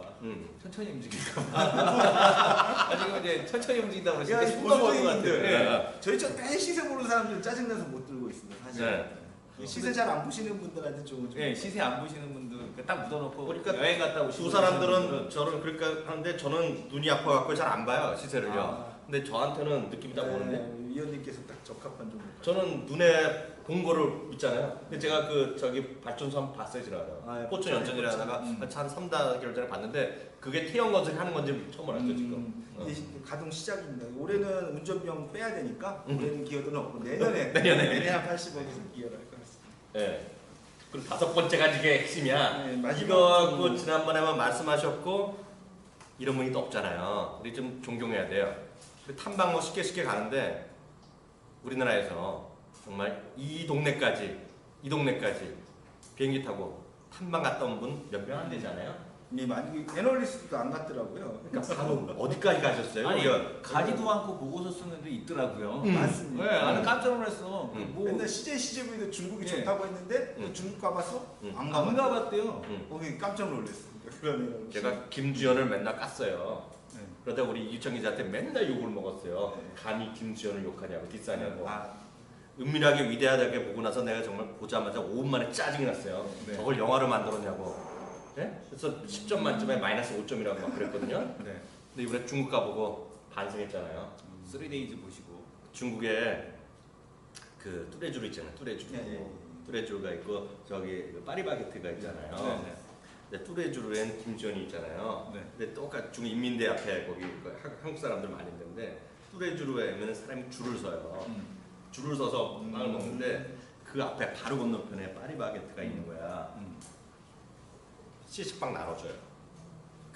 천천히 움직일까봐 지금 이제 천천히 움직인다고 야, 그러시는데 숨 넘어갈 것 같아요. 네. 저희 매 시세 보는 사람들 짜증나서 못 들고 있습니다. 사실. 네. 시세 잘 안 보시는 분들한테 좀 네, 시세 안 보시는 분들 딱 묻어놓고 그러니까 여행 갔다 오시는 두 사람들은 저를 그러니까 하는데 저는 눈이 아파갖고 잘 안 봐요 시세를요. 근데 저한테는 느낌이 딱 오는데 위원님께서 딱 적합한 종목. 저는 눈에 본 거를 있잖아요. 근데 제가 그 저기 발전소 한번 봤어요 지나가다가 아, 포천 연천이라다가 한 3-4개월 전에 봤는데 그게 태형건설이 하는 건지 처음 알았죠 지금. 이제 가동 시작입니다. 올해는 운전비용 빼야 되니까 올해는 기여도는 없고 내년에 내년에 한 80억에서 기여를 할 것 같습니다. 예. 그리고 다섯 번째가 이게 핵심이야. 네, 마지막 이거 종목. 그 지난번에만 말씀하셨고 이런 분이 또 없잖아요. 우리 좀 존경해야 돼요. 우리 탐방 뭐 쉽게 가는데 우리나라에서 정말 이 동네까지 비행기 타고 탐방 갔다 온 분 몇 명 안 되잖아요. 네, 많이 애널리스트도 안 갔더라고요. 그러니까 바로 어디까지 가셨어요? 아니 우리가? 가지도 않고 보고서 쓰는 데 있더라고요. 맞습니다. 네, 나는 깜짝 놀랐어. 뭐 맨날 CJV도 중국이 예. 좋다고 했는데 또 중국 가봤어? 안 안 가봤어. 가봤대요. 거기 깜짝 놀랐습니다. 그러면 제가 김주현을 맨날 깠어요. 네. 그러다 우리 이유청 기자한테 맨날 욕을 먹었어요. 감히 김주현을 욕하냐고 디스하냐고. 은밀하게 위대하게 보고 나서 내가 정말 보자마자 5분 만에 짜증이 났어요. 네. 저걸 영화로 만들었냐고. 네? 그래서 10점 만점에 마이너스 5점이라고 막 그랬거든요. 네. 근데 이번에 중국 가보고 반성했잖아요. 3days 보시고. 중국에 그 뚜레쥬르 있잖아요. 뚜레쥬르. 예. 뚜레쥬르가 있고 저기 그 파리바게트가 있잖아요. 네. 근데 뚜레쥬르엔 김지현이 있잖아요. 네. 근데 똑같이 중인민대 앞에 거기 그 한국 사람들 많이 있는데 뚜레쥬르에 오면 사람이 줄을 서요. 줄을 서서 빵을 먹는데 그 앞에 바로 건너편에 파리바게트가 있는 거야. 시식빵 나눠줘요.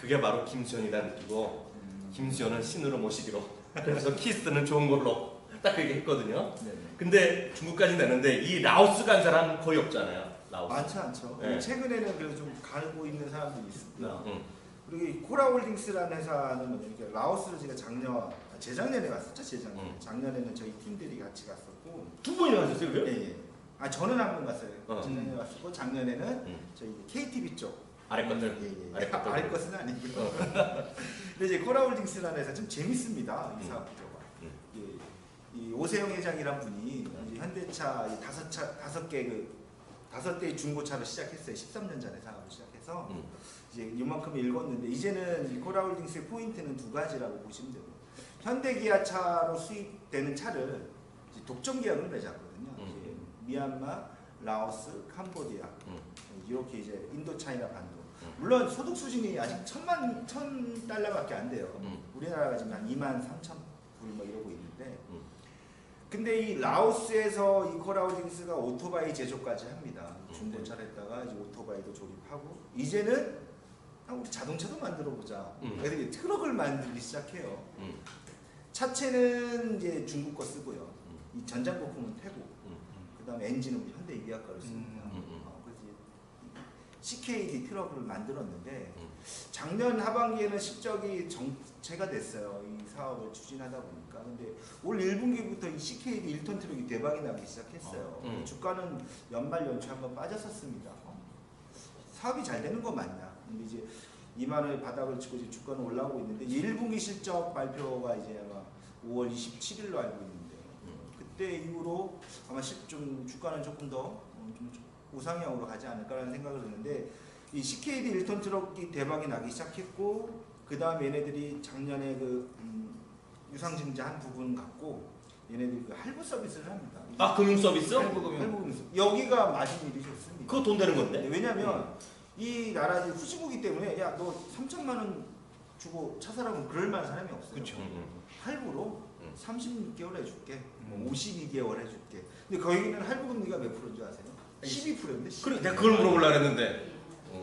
그게 바로 김수현이다 느끼고 김수현은 신으로 모시기로 그래서 키스는 좋은 걸로 딱 그렇게 했거든요. 네네. 근데 중국까지 내는데 이 라오스 간 사람 거의 없잖아요. 라오스. 많지 않죠. 네. 최근에는 그래도 좀 가고 있는 사람들이 있습니다. 응. 그리고 이 코라홀딩스라는 회사는 이렇게 라오스를 제가 재작년에 갔었죠. 작년에는 저희 팀들이 같이 갔었고. 두 번이나 하셨어요, 그래요? 예, 예. 아 저는 한 번 갔어요. 어. 작년에 갔었고 작년에는 저희 KTV 쪽. 아래 것들. 예, 예. 아래 것들. 아래 것은 아니고요. 근데 이제 코라홀딩스라는 회사 좀 재밌습니다. 이 사업 구조가. 예, 이 오세영 회장이란 분이 이제 현대차 이 다섯 대의 중고차로 시작했어요. 13년 전에 사업을 시작해서 이제 이만큼 읽었는데 이제는 이 코라홀딩스의 포인트는 두 가지라고 보시면 되고 현대기아차로 수입되는 차를 이제 독점 계약을 맺었거든요. 이제 미얀마, 라오스, 캄보디아 이렇게 이제 인도차이나 반도. 물론 소득 수준이 아직 1,000달러밖에 안 돼요. 우리나라가 지금 한 23,000불 뭐 이러고 있는데. 근데 이 라오스에서 이 코라홀딩스가 오토바이 제조까지 합니다. 중고차를 했다가 이제 오토바이도 조립하고 이제는 우리 자동차도 만들어 보자. 그래서 이제 트럭을 만들기 시작해요. 차체는 이제 중국 거 쓰고요. 이 전장 부품은 태국. 그다음에 엔진은 현대 이기아 거를 씁니다. 그래서 이제 CKD 트럭을 만들었는데 작년 하반기에는 실적이 정체가 됐어요. 이 사업을 추진하다 보니까. 근데 올 1분기부터 이 CKD 1톤 트럭이 대박이 나기 시작했어요. 주가는 연말 연초 한번 빠졌었습니다. 사업이 잘 되는 거 맞냐? 근데 이제 2만 원의 바닥을 치고 이제 주가는 올라오고 있는데 1분기 실적 발표가 이제 아마 5월 27일로 알고 있는데 그때 이후로 아마 좀 주가는 조금 더 좀 우상향으로 가지 않을까라는 생각을 했는데 이 CKD 1톤 트럭이 대박이 나기 시작했고 그 다음 얘네들이 작년에 그 유상증자 한 부분 갖고 얘네들이 그 할부 서비스를 합니다. 아, 금융 서비스? 할부 금융. 여기가 마진율이 좋습니다. 그거 돈 되는 건데? 왜냐면 이 나라들이 후진국이기 때문에 야 너 3천만 원 주고 차 사라면 그럴 만한 사람이 없어요. 그렇죠. 할부로 36개월 해줄게, 52개월 해줄게. 근데 거기는 할부 금리가 몇 프로인 줄 아세요? 12%인데. 그래, 내가 그걸 물어보려고 했는데.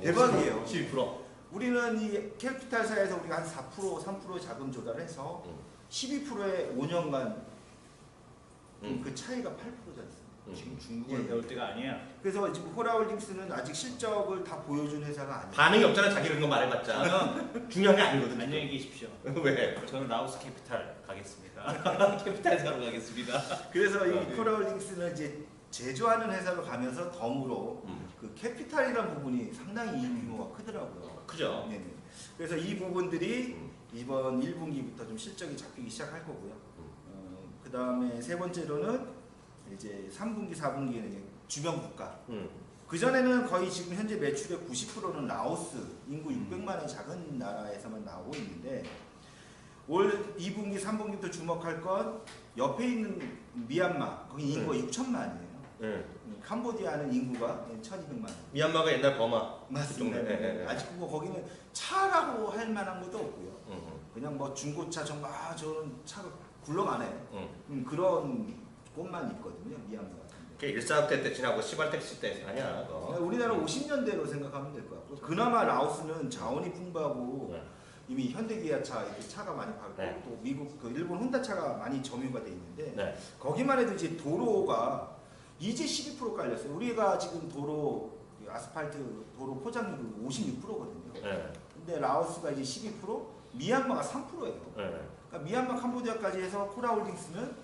대박이에요. 12%. 우리는 이 캐피탈사에서 우리가 한 4%, 3% 자금 조달해서 12%에 5년간 그 차이가 8%잖아요. 지금 중국을 예. 배울 때가 아니야. 그래서 지금 코라홀딩스는 아직 실적을 다 보여준 회사가 아니에요. 반응이 없잖아, 자기 그런 거 말해봤자. 중요한 게 아니거든. 안녕히 계십시오. 왜? 저는 라오스 캐피탈 가겠습니다. 캐피탈 사러 가겠습니다. 그래서 이 코라홀딩스는 이제 제조하는 회사로 가면서 덤으로 그 캐피탈이라는 부분이 상당히 이 규모가 크더라고요. 크죠. 네네. 그래서 이 부분들이 이번 1분기부터 좀 실적이 잡히기 시작할 거고요. 그 다음에 세 번째로는 이제 3분기, 4분기에는 이제 주변 국가. 그 전에는 거의 지금 현재 매출의 90%는 라오스 인구 600만의 작은 나라에서만 나오고 있는데 올 2분기, 3분기부터 주목할 건 옆에 있는 미얀마 거기 인구가 6천만이에요. 캄보디아는 인구가 1,200만. 미얀마가 옛날 버마. 맞습니다. 아직 뭐 거기는 차라고 할 만한 것도 없고요. 그냥 뭐 중고차 정말 저는 차가 굴러가네. 그런 곳만 있거든요. 미얀마 같은데. 그 일사학대 때 지나고 시발택시 때 아니야. 그거. 우리나라 50년대로 생각하면 될 것 같고 그나마 라오스는 자원이 풍부하고 이미 현대기아차 이렇게 차가 많이 가고 또 미국 그 일본 혼다차가 많이 점유가 돼 있는데 거기만 해도 이제 도로가 이제 12% 깔렸어요. 우리가 지금 도로 아스팔트 도로 포장률이 56%거든요. 근데 라오스가 이제 12%, 미얀마가 3%예요. 그러니까 미얀마, 캄보디아까지 해서 코라홀딩스는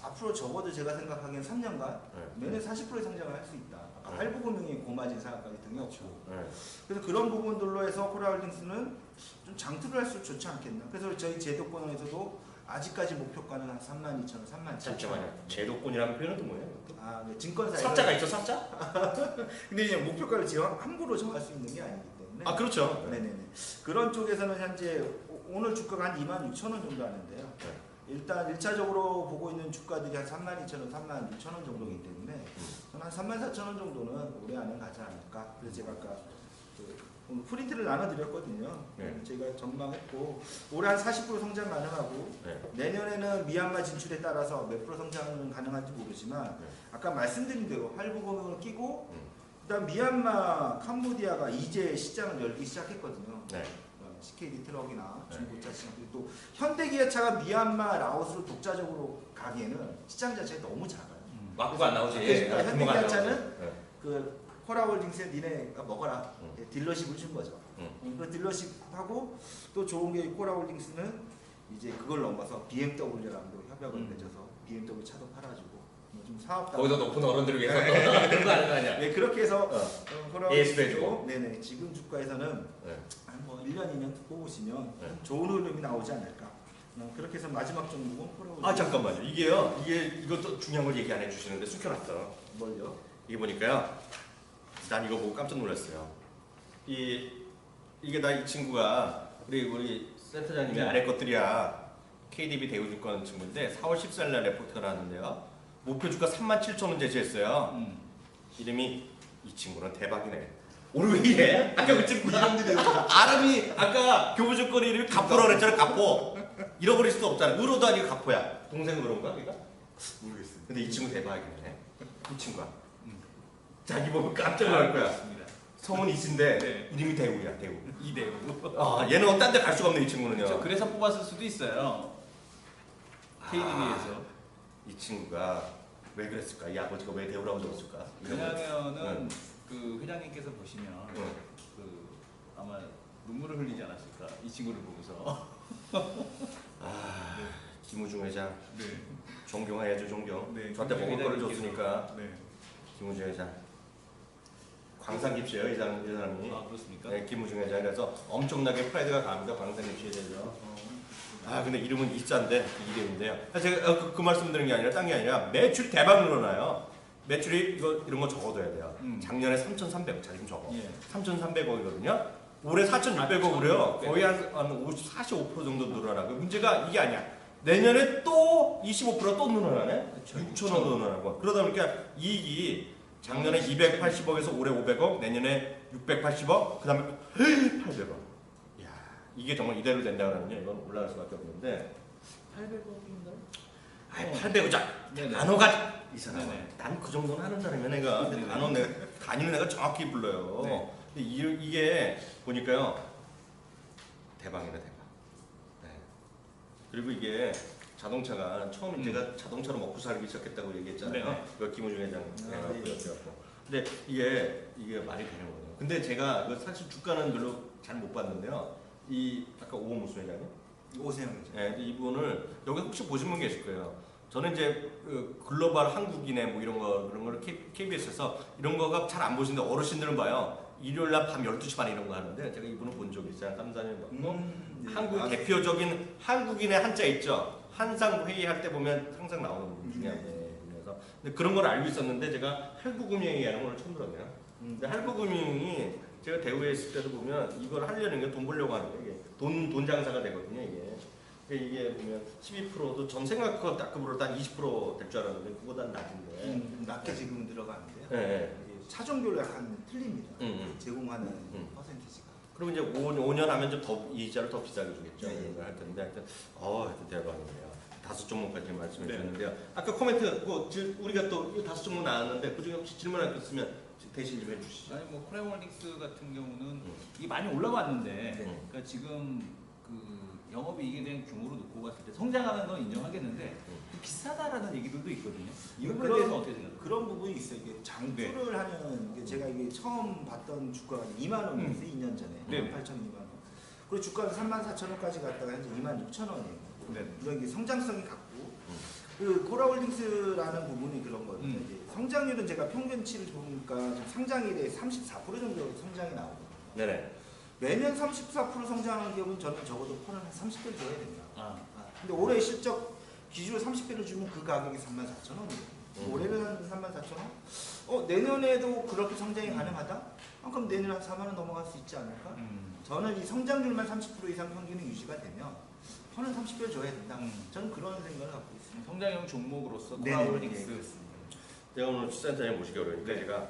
앞으로 적어도 제가 생각하기엔 3년간 매년 40%의 성장을 할 수 있다. 할부금융이 고마진 사업까지 등에 없고. 그래서 그런 부분들로 해서 코라홀딩스는 좀 장투를 할수록 좋지 않겠나. 그래서 저희 제도권에서도 아직까지 목표가는 한 32,000원, 37,000원. 잠시만요. 제도권이라는 표현은 또 뭐예요? 아, 네, 증권사. 사자가 있어, 사자? 근데 이제 목표가를 제가 함부로 정할 수 있는 게 아니기 때문에. 아, 그렇죠. 네네네. 그런 쪽에서는 현재 오늘 주가가 한 26,000원 정도 하는데요. 일단 1차적으로 보고 있는 주가들이 한 32,000원, 36,000원 정도이기 때문에 저는 한 34,000원 정도는 올해 안에 가지 않을까. 그래서 제가 아까 오늘 프린트를 나눠드렸거든요. 제가 전망했고 올해 한 40% 성장 가능하고 내년에는 미얀마 진출에 따라서 몇 프로 성장은 가능할지 모르지만 아까 말씀드린 대로 할부금융을 끼고 그다음 미얀마, 캄보디아가 이제 시장을 열기 시작했거든요. CKD 트럭이나 네. 중고차 시장도 또 현대기아차가 미얀마, 라오스로 독자적으로 가기에는 시장 자체가 너무 작아요. 막구가 안 나오지. 그러니까 예, 규모가 안 현대기아차는 나오지. 예. 그 코라홀딩스에 니네가 먹어라 딜러십을 준 거죠. 그 딜러십하고 또 좋은 게 코라홀딩스는 이제 그걸 넘어서 BMW랑도 협약을 맺어서 BMW 차도 팔아주고 좀 사업다. 거기서 높은 어른들을 위해서 그런 거 아는 거 아니야? 네, 그렇게 해서 AS 코라홀딩스도 해주고. 네네 지금 주가에서는 네. 한뭐 1년 2년 뽑으시면 네. 좋은 흐름이 나오지 않을까. 그렇게 해서 마지막 종목은 코라홀딩스. 아 잠깐만요. 이것도 중요한 걸 얘기 안 해주시는데 숨겨놨어. 뭘요? 이게 보니까요. 난 이거 보고 깜짝 놀랐어요. 이게 다 이 친구가 우리 센터장님의 네. 아내 것들이야. KDB 대우증권 친구인데 4월 14일 날 레포트가 나왔는데요. 목표 주가 37,000원 제시했어요. 이름이 이 친구는 대박이네. 오늘 왜 이래? 아까 그 친구 이름도 대우증권. 아름이 아까 교부증권 이름이 가포라고 그랬잖아. 가포. 잃어버릴 수도 없잖아. 의로도 아니고 가포야. 동생 그런가? 걔가? 모르겠어요. 근데 이 친구 대박이네. 이 친구가. 자기 보면 깜짝 놀랄 거야. 맞습니다. 성은 이신데 네. 이름이 대우야. 대우. 이대우. 아 얘는 딴 데 갈 수가 없네 이 친구는요. 그렇죠. 그래서 뽑았을 수도 있어요. KDB에서. 이 친구가 왜 그랬을까? 이 아버지가 왜 대우라고 적었을까? 왜냐하면은 네. 그 회장님께서 보시면 네. 그 아마 눈물을 흘리지 않았을까 이 친구를 보고서. 김우중 회장 네. 존경해야죠 존경. 네, 저한테 먹을 거를 회장님께서- 줬으니까 네. 김우중 회장. 광산 깊이에요 이 사람이. 아 그렇습니까? 네, 김우중 회장. 그래서 엄청나게 프라이드가 강합니다. 광산 깊이에 대해서. 근데 이름은 이자인데 이름인데요. 제가 그 말씀드린 게 아니라 딴 게 아니라 매출 대박 늘어나요. 매출이 이런 거 적어둬야 돼요. 작년에 3,300억, 잘 좀 적어. 예. 3,300억이거든요. 올해 4,600억으로요. 거의 한 50, 45% 정도 늘어나고 문제가 이게 아니야. 내년에 또 25%또 늘어나네. 그쵸. 6,000억도 늘어나고. 그러다 보니까 이익이 작년에 280억에서 올해 500억, 내년에 680억, 그 다음에 800억. 이게 정말 이대로 된다 그러면요 이건 올라갈 수밖에 없는데 800억인가요? 800억 네네. 단어가 이 사람 네네. 난 그 정도는 하는 사람이야 내가. 근데 단어 내가 다니는 애가 정확히 불러요. 네. 근데 이게 보니까요 대박이네 대박. 네. 그리고 이게 자동차가 처음 제가 자동차로 먹고 살기 시작했다고 얘기했잖아요. 네네. 그 김우중 회장 예. 그래갖고. 근데 이게 말이 되는 거예요. 근데 제가 사실 주가는 별로 잘 못 봤는데요. 아까 오무수 회장님? 오세영 회장. 네, 이분을 여기 혹시 보신 분 계실 거예요. 저는 이제 글로벌 한국인의 뭐 이런 걸 KBS에서 이런 거가 잘 안 보시는데 어르신들은 봐요. 일요일 날 밤 12시 반에 이런 거 하는데 제가 이분을 본 적이 있어요. 3, 4년 봤고 네. 한국 대표적인 한국인의 한자 있죠. 한상 회의할 때 보면 항상 나오는 분 중에 한 분이어서 근데 그런 걸 알고 있었는데 제가 할부금융이라는 걸 처음 들었네요. 근데 할부금융이 제가 대우에 있을 때도 보면 이걸 하려는 게 돈 벌려고 하는 거예요. 이게 돈 장사가 되거든요. 이게 보면 12%도 전 생각과 딱급으로 한 20% 될 줄 알았는데 그보다는 낮은데. 낮게 지금 들어가는데요. 네. 이게 차종별로 약간 틀립니다. 음. 제공하는 퍼센티지가. 그리고 이제 5년 하면 좀 더 이자를 더 비싸게 주겠죠. 네. 이런 걸 할 텐데 하여튼 대박이네요. 5종목까지 말씀해 네. 주셨는데요. 아까 코멘트 우리가 또 5종목 나왔는데 그중에 혹시 질문할 거 있으면 대신 좀 해주시죠. 아니 뭐 코레몰릭스 같은 경우는 이게 많이 올라왔는데 그러니까 지금 그 영업이익에 대한 규모로 놓고 봤을 때 성장하는 건 인정하겠는데 비싸다라는 얘기들도 있거든요. 이 부분에 그런- 대해서 어떻게 생각하세요? 그런 부분이 있어요. 이게 장투를 하는 게 제가 이게 처음 봤던 주가가 2만 원이었어요. 2년 전에. 네. 8,200만 원. 그리고 주가가 34,000원까지 갔다가 현재 26,000원이에요. 네. 이런 게 성장성이 같고 그 코라홀딩스라는 부분이 그런 거예요. 이제 성장률은 제가 평균치를 보니까 지금 상장일에 34% 정도 성장이 나오거든요. 네네. 매년 34% 성장하는 기업은 저는 적어도 펀을 한 30배를 줘야 된다. 아, 근데 올해 실적 기준으로 30배를 주면 그 가격이 34,000원이에요. 올해는 한 34,000원? 내년에도 그렇게 성장이 가능하다? 그럼 내년에 한 4만 원 넘어갈 수 있지 않을까? 저는 이 성장률만 30% 이상 평균이 유지가 되면 펀은 30배를 줘야 된다. 저는 그런 생각을 갖고 있습니다. 성장형 종목으로서 네네. 코레몰릭스 그렇습니다. 제가 오늘 출산자님 모시기 어려우니까 제가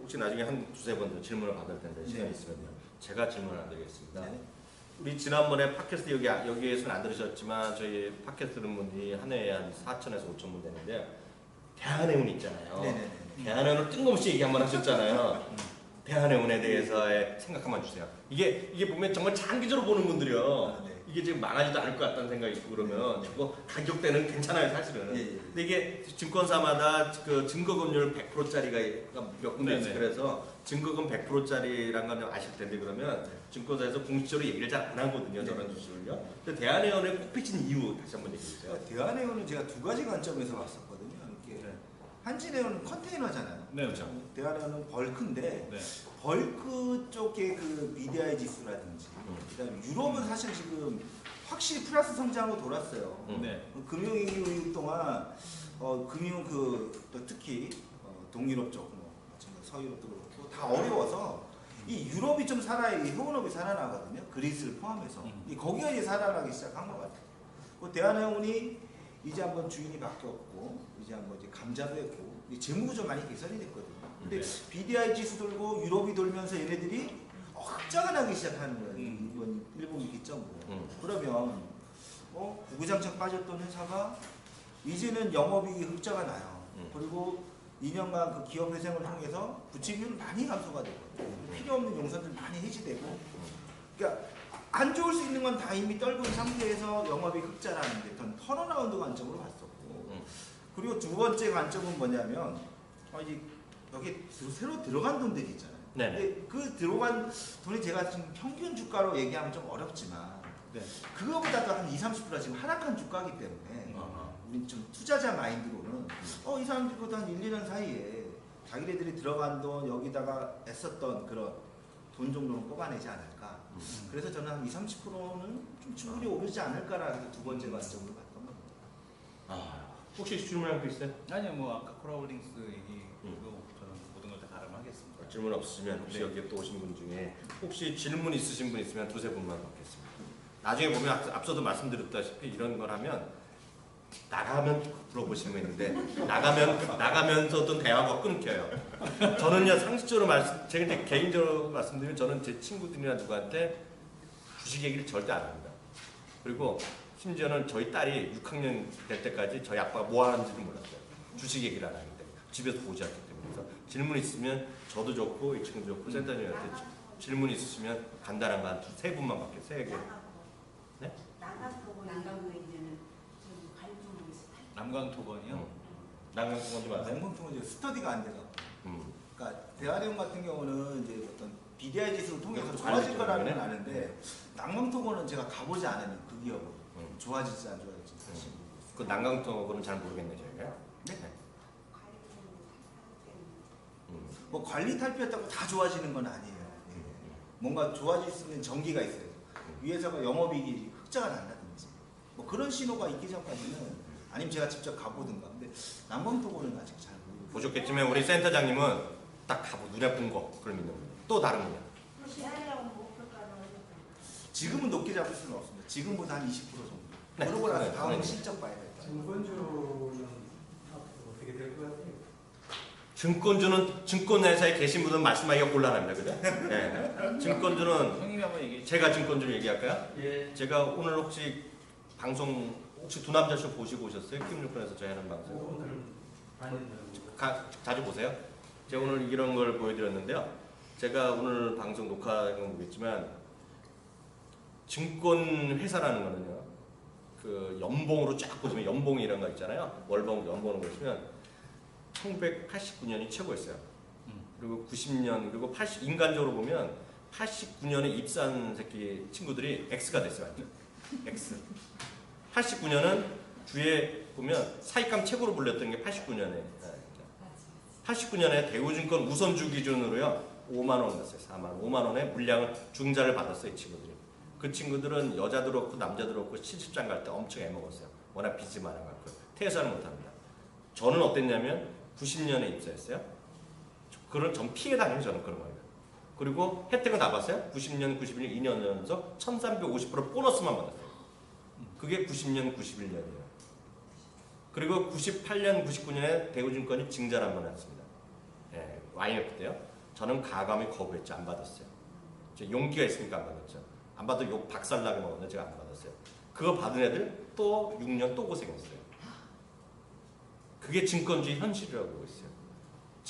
혹시 나중에 한 두세 번 더 질문을 받을 텐데 시간이 있으면요. 제가 질문을 안 드리겠습니다. 네. 우리 지난번에 팟캐스트 여기에서는 안 들으셨지만 저희 팟캐스트 들은 분이 한 해에 한 4천에서 5천 분 되는데 대한해운 있잖아요. 네네네. 대한해운을 뜬금없이 얘기 한번 하셨잖아요. 대한해운에 대해서의 생각 한번 주세요. 이게 보면 정말 장기적으로 보는 분들이요. 아, 네. 이게 지금 망하지도 않을 것 같다는 생각이 있고 그러면 저거 가격대는 괜찮아요 사실은. 예, 예. 근데 이게 증권사마다 그 증거금률 100%짜리가 몇 군데 있어요. 네네. 그래서 증거금 100%짜리란 건 아실 텐데 그러면 증권사에서 공식적으로 얘기를 잘 안 하거든요. 저런 주식을요. 근데 대한해운에 꼭 비친 이유 다시 한번 얘기해 주세요. 대한해운은 제가 두 가지 관점에서 봤었거든요. 이렇게 네. 한진해운은 컨테이너잖아요. 네, 그렇죠. 대한해운은 벌크인데 네. 벌크 쪽의 그 BDI 지수라든지 그다음에 유럽은 사실 지금 확실히 플러스 성장으로 돌았어요. 네. 금융위기 이후 동안 금융 또 특히 동유럽 쪽, 마찬가지로 서유럽도 그렇고 다 어려워서 이 유럽이 좀 살아야 이 해운업이 살아나거든요. 그리스를 포함해서 거기가 이제 살아나기 시작한 것 같아요. 그 대한해운이 이제 한번 주인이 바뀌었고 이제 한번 이제 감자도 했고 재무가 좀 많이 개선이 됐거든요. 근데 네. BDI 지수 돌고 유럽이 돌면서 얘네들이 흑자가 나기 시작하는 거예요. 이번 1분기 기점으로. 그러면 구구장창 빠졌던 회사가 이제는 영업이익이 흑자가 나요. 그리고 2년간 그 기업 회생을 통해서 부채비율은 많이 감소가 되거든요. 필요 없는 용선들 많이 해지되고. 그러니까 안 좋을 수 있는 건 다 이미 떨군 상태에서 영업이익 흑자라는 게 전 턴어라운드 관점으로 봤었고. 그리고 두 번째 관점은 뭐냐면 이제 여기 새로 들어간 돈들이 있잖아요. 네네. 근데 그 들어간 돈이 제가 지금 평균 주가로 얘기하면 좀 어렵지만 네. 그거보다도 한 20-30% 지금 하락한 주가이기 때문에 우리 좀 투자자 마인드로는 이 사람들보다 한 1-2년 사이에 자기네들이 들어간 돈 여기다가 애썼던 그런 돈 정도는 뽑아내지 않을까. 그래서 저는 한 20-30%는 좀 충분히 오르지 않을까라는 두 번째 관점으로 봤던 겁니다. 혹시 질문할 거 있어요? 아니요, 뭐 아까 코라홀딩스 얘기도 저는 모든 걸 다 가름하겠습니다. 질문 없으시면 혹시 네. 여기 또 오신 분 중에 혹시 질문 있으신 분 있으면 두세 분만 받겠습니다. 나중에 보면 앞서도 말씀드렸다시피 이런 걸 하면 나가면 물어보시는 거 있는데 나가면서도 대화가 끊겨요. 저는요 상식적으로 제가 이제 개인적으로 말씀드리면 저는 제 친구들이나 누구한테 주식 얘기를 절대 안 합니다. 그리고 심지어는 저희 딸이 6학년 될 때까지 저희 아빠가 뭐 하는지도 몰랐어요. 주식 얘기를 안 하기 때문에 집에서 보지 않기 때문에. 그래서 질문 있으면 저도 좋고 이 친구도 좋고 센터님한테 질문 있으시면 간단한 거 한 세 분만 받게 세 개. 네? 나가고 나가고 이제는 좀 관심이 있어. 남강토건이요. 나가는 건지 맞아요? 냉동통은 이제 스터디가 안 돼서. 그러니까 대한해운 같은 경우는 이제 어떤 BDI 지수를 통해서 그것도 좋아질 관리죠, 거라는 건 그러면? 아는데 낭망토건은 제가 가보지 않으면 그 기업은 좋아질지 안 좋아질지 사실. 그 난강토는 잘 모르겠네 저희가. 네? 뭐 관리 탈피했다고 다 좋아지는 건 아니에요. 뭔가 좋아질 수 있는 전기가 있어요. 위에서가 영업이익이 흑자가 난다든지 뭐 그런 신호가 있기 전까지는 아니면 제가 직접 가보든가. 근데 난강토건은 아직 잘 모르고. 보셨겠지만 우리 센터장님은 딱 가보 눈에 본 거 그걸 믿는 거예요. 또 다른 거냐? 대한해운 목표가는 지금은 높게 잡을 수는 없습니다. 지금보다 한 20% 정도. 네. 그러고 나서 네. 다음 네. 실적 봐야 될까. 증권주는 앞으로 어떻게 될 것 같아요? 증권주는 증권회사에 계신 분은 말씀하기가 곤란합니다. 그죠? 네. 증권주는 형님이 한번 얘기해 주세요. 제가 증권주를 얘기할까요? 예. 제가 오늘 혹시 방송 혹시 두 남자 쇼 보시고 오셨어요? 키움증권에서 저희 하는 방송. 오늘 반인들은 자주 보세요? 제가 오늘 이런 걸 보여드렸는데요. 제가 오늘 방송 녹화는 모르겠지만 증권회사라는 거는요. 그 연봉으로 쫙 보시면 연봉이 이런 거 있잖아요. 월봉 연봉으로 보시면 1989년이 최고였어요. 그리고 90년 그리고 80 인간적으로 보면 89년에 입사한 새끼 친구들이 X가 됐어요. 완전. X. 89년은 주에 보면 사익감 최고로 불렸던 게 89년에 89년에 대우증권 우선주 기준으로요 5만 원 갔어요. 5만 원의 물량을 중자를 받았어요. 이 친구들이. 그 친구들은 여자도 그렇고 남자도 그렇고 시집장 갈 때 엄청 애먹었어요. 워낙 빚이 많아갖고 퇴사를 못합니다. 저는 어땠냐면 90년에 입사했어요. 그런 전 피해 다니는 저는 그런 거예요. 그리고 혜택은 다 봤어요. 90년, 91년, 2년 연속 1350% 보너스만 받았어요. 그게 90년, 91년이에요. 그리고 98년, 99년에 대우증권이 증자를 한번 했습니다. 예, IMF 때요. 저는 가감히 거부했죠. 안 받았어요. 제 용기가 있으니까 안 받았죠. 안 받아도 욕 박살나게 먹었는데 제가 안 받았어요. 그거 받은 애들 또 6년 또 고생했어요. 그게 증권주의 현실이라고 보고 있어요.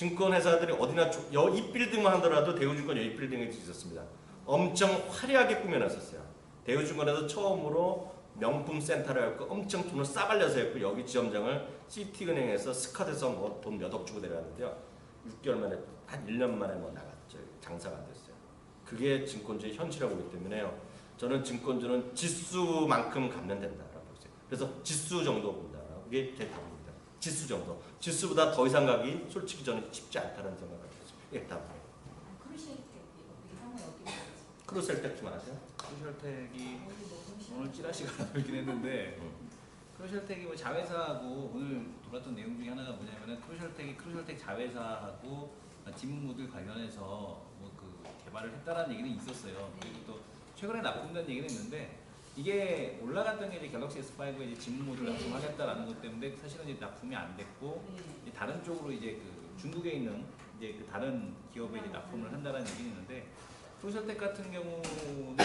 증권회사들이 어디나 이 빌딩만 하더라도 대우증권 여기 빌딩이 있었습니다. 엄청 화려하게 꾸며놨었어요. 대우증권에서 처음으로 명품 센터를 했고 엄청 돈을 싸발려서 했고 여기 지점장을 시티은행에서 스카드에서 뭐 돈 몇 억 주고 내려갔는데요. 6개월 만에 한 1년 만에 뭐 나갔죠. 장사가 안 됐어요. 그게 증권주의 현실이라고 보기 때문에요. 저는 증권주는 지수만큼 가면 된다라고 보세요. 그래서 지수 정도 본다. 그게 제 답입니다. 지수 정도. 지수보다 더 이상 가기 솔직히 저는 쉽지 않다는 생각을 하고 있습니다. 예, 다음. 크루시엘 때 어떻게 상호에 어떻게 됐지? 크루셀 텍좀 아세요? 크루셜텍이 어디 너무 심해. 오늘 찌라시가 돌긴 했는데 크루셜텍이 뭐 자회사하고 오늘 돌았던 내용 중에 하나가 뭐냐면은 크루셜텍 자회사하고 지문 모듈 관련해서 뭐 그 개발을 했다라는 얘기는 있었어요. 그리고 또 최근에 납품된 얘기는 있는데 이게 올라갔던 게 이제 갤럭시 S5에 이제 지문 모듈 납품하겠다라는 것 때문에 사실은 이제 납품이 안 됐고 이제 다른 쪽으로 이제 그 중국에 있는 이제 그 다른 기업에 이제 납품을 한다라는 얘기는 있는데 크루셜텍 같은 경우는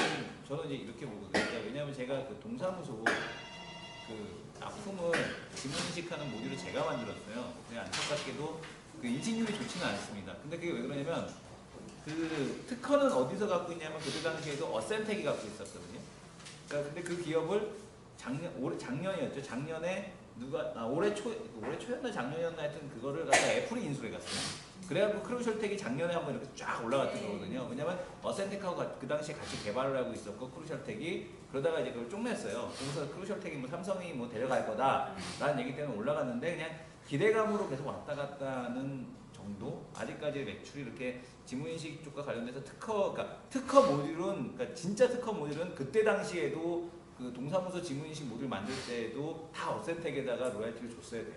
저는 이제 이렇게 보거든요. 왜냐하면 제가 그 동사무소 그 납품을 지문 인식하는 모듈을 제가 만들었어요. 근데 안타깝게도 그 인식률이 좋지는 않습니다. 근데 그게 왜 그러냐면 그 특허는 어디서 갖고 있냐면 그때 당시에도 어센텍이 갖고 있었거든요. 그러니까 근데 그 기업을 작년이었죠. 작년에 올해 초였나 작년이었나 하여튼 그거를 갖다 애플이 인수해 갔어요. 그래갖고 크루셜텍이 작년에 한번 이렇게 쫙 올라갔던 거거든요. 왜냐면 어센텍하고 그 당시에 같이 개발을 하고 있었고 크루셜텍이 그러다가 이제 그걸 쪽냈어요. 그래서 크루셜텍이 뭐 삼성이 뭐 데려갈 거다라는 얘기 때문에 올라갔는데 그냥 기대감으로 계속 왔다 갔다 하는 정도? 아직까지 매출이 이렇게 지문인식 쪽과 관련돼서 특허 모듈은 그러니까 진짜 특허 모듈은 그때 당시에도 그 동사무소 지문인식 모듈 만들 때에도 다 어센텍에다가 로얄티를 줬어야 돼요.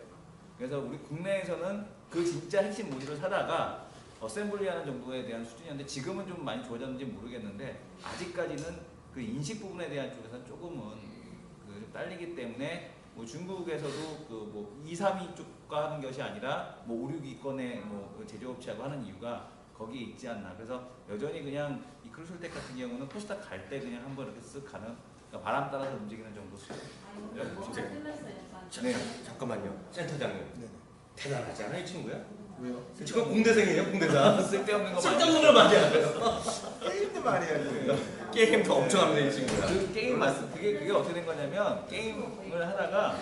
그래서 우리 국내에서는 그 진짜 핵심 모듈을 사다가 어셈블리하는 정도에 대한 수준이었는데 지금은 좀 많이 좋아졌는지 모르겠는데 아직까지는 그 인식 부분에 대한 쪽에서는 조금은 그 딸리기 때문에 뭐 중국에서도 그 뭐 2, 3위 쪽과 하는 것이 아니라 뭐 5, 6위권의 뭐 제조업체하고 하는 이유가 거기에 있지 않나. 그래서 여전히 그냥 이 크루셜텍 같은 경우는 코스닥 갈 때 그냥 한번 이렇게 쓱 가는 그러니까 바람 따라서 움직이는 정도 수준. 아이고, 뭐가 끝났어요. 네. 잠깐만요. 센터장님. 네. 대단하지 않아 이 친구야? 왜요? 지금 공대생이에요 공대생. 쓸데없는 거 쓸데없는 걸 많이 하고요. 게임도 많이 하고요. 게임도 엄청 합니다 이 친구야. 그 게임 맞습. 그게 어떻게 된 거냐면 게임을 하다가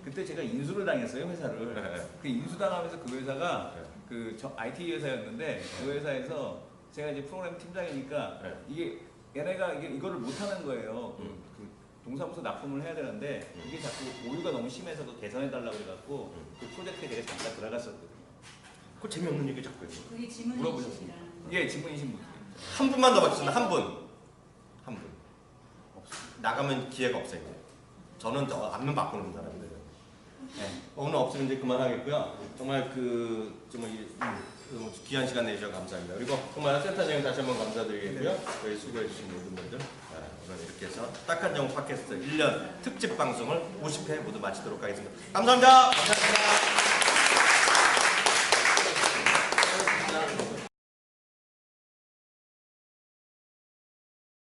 그때 제가 인수를 당했어요 회사를. 네. 그 인수 당하면서 그 회사가 네. 그 IT 회사였는데 그 회사에서 제가 이제 프로그램 팀장이니까 네. 이게 얘네가 이거를 못 하는 거예요. 그 동사무소 납품을 해야 되는데 이게 자꾸 오류가 너무 심해서 그 개선해 달라고 그래갖고 그 프로젝트에 제가 잠깐 들어갔었거든요. 그 재미없는 얘기 자꾸 해요. 그게 지문 물어보셨어요? 인식이라는 거. 예, 지문인식 모듈. 한 분만 더 받겠습니다. 한 분. 나가면 기회가 없어요. 이제. 저는 저 앞면 바꾸는 사람들이에요. 네. 오늘 없으면 이제 그만하겠고요. 정말 정말 귀한 시간 내주셔서 감사합니다. 그리고 정말 센터장님 다시 한번 감사드리겠고요. 저희 수고해주신 모든 분들 오늘 이렇게 해서 딱한 정 팟캐스트 1년 특집 방송을 50회 모두 마치도록 하겠습니다. 감사합니다. 감사합니다.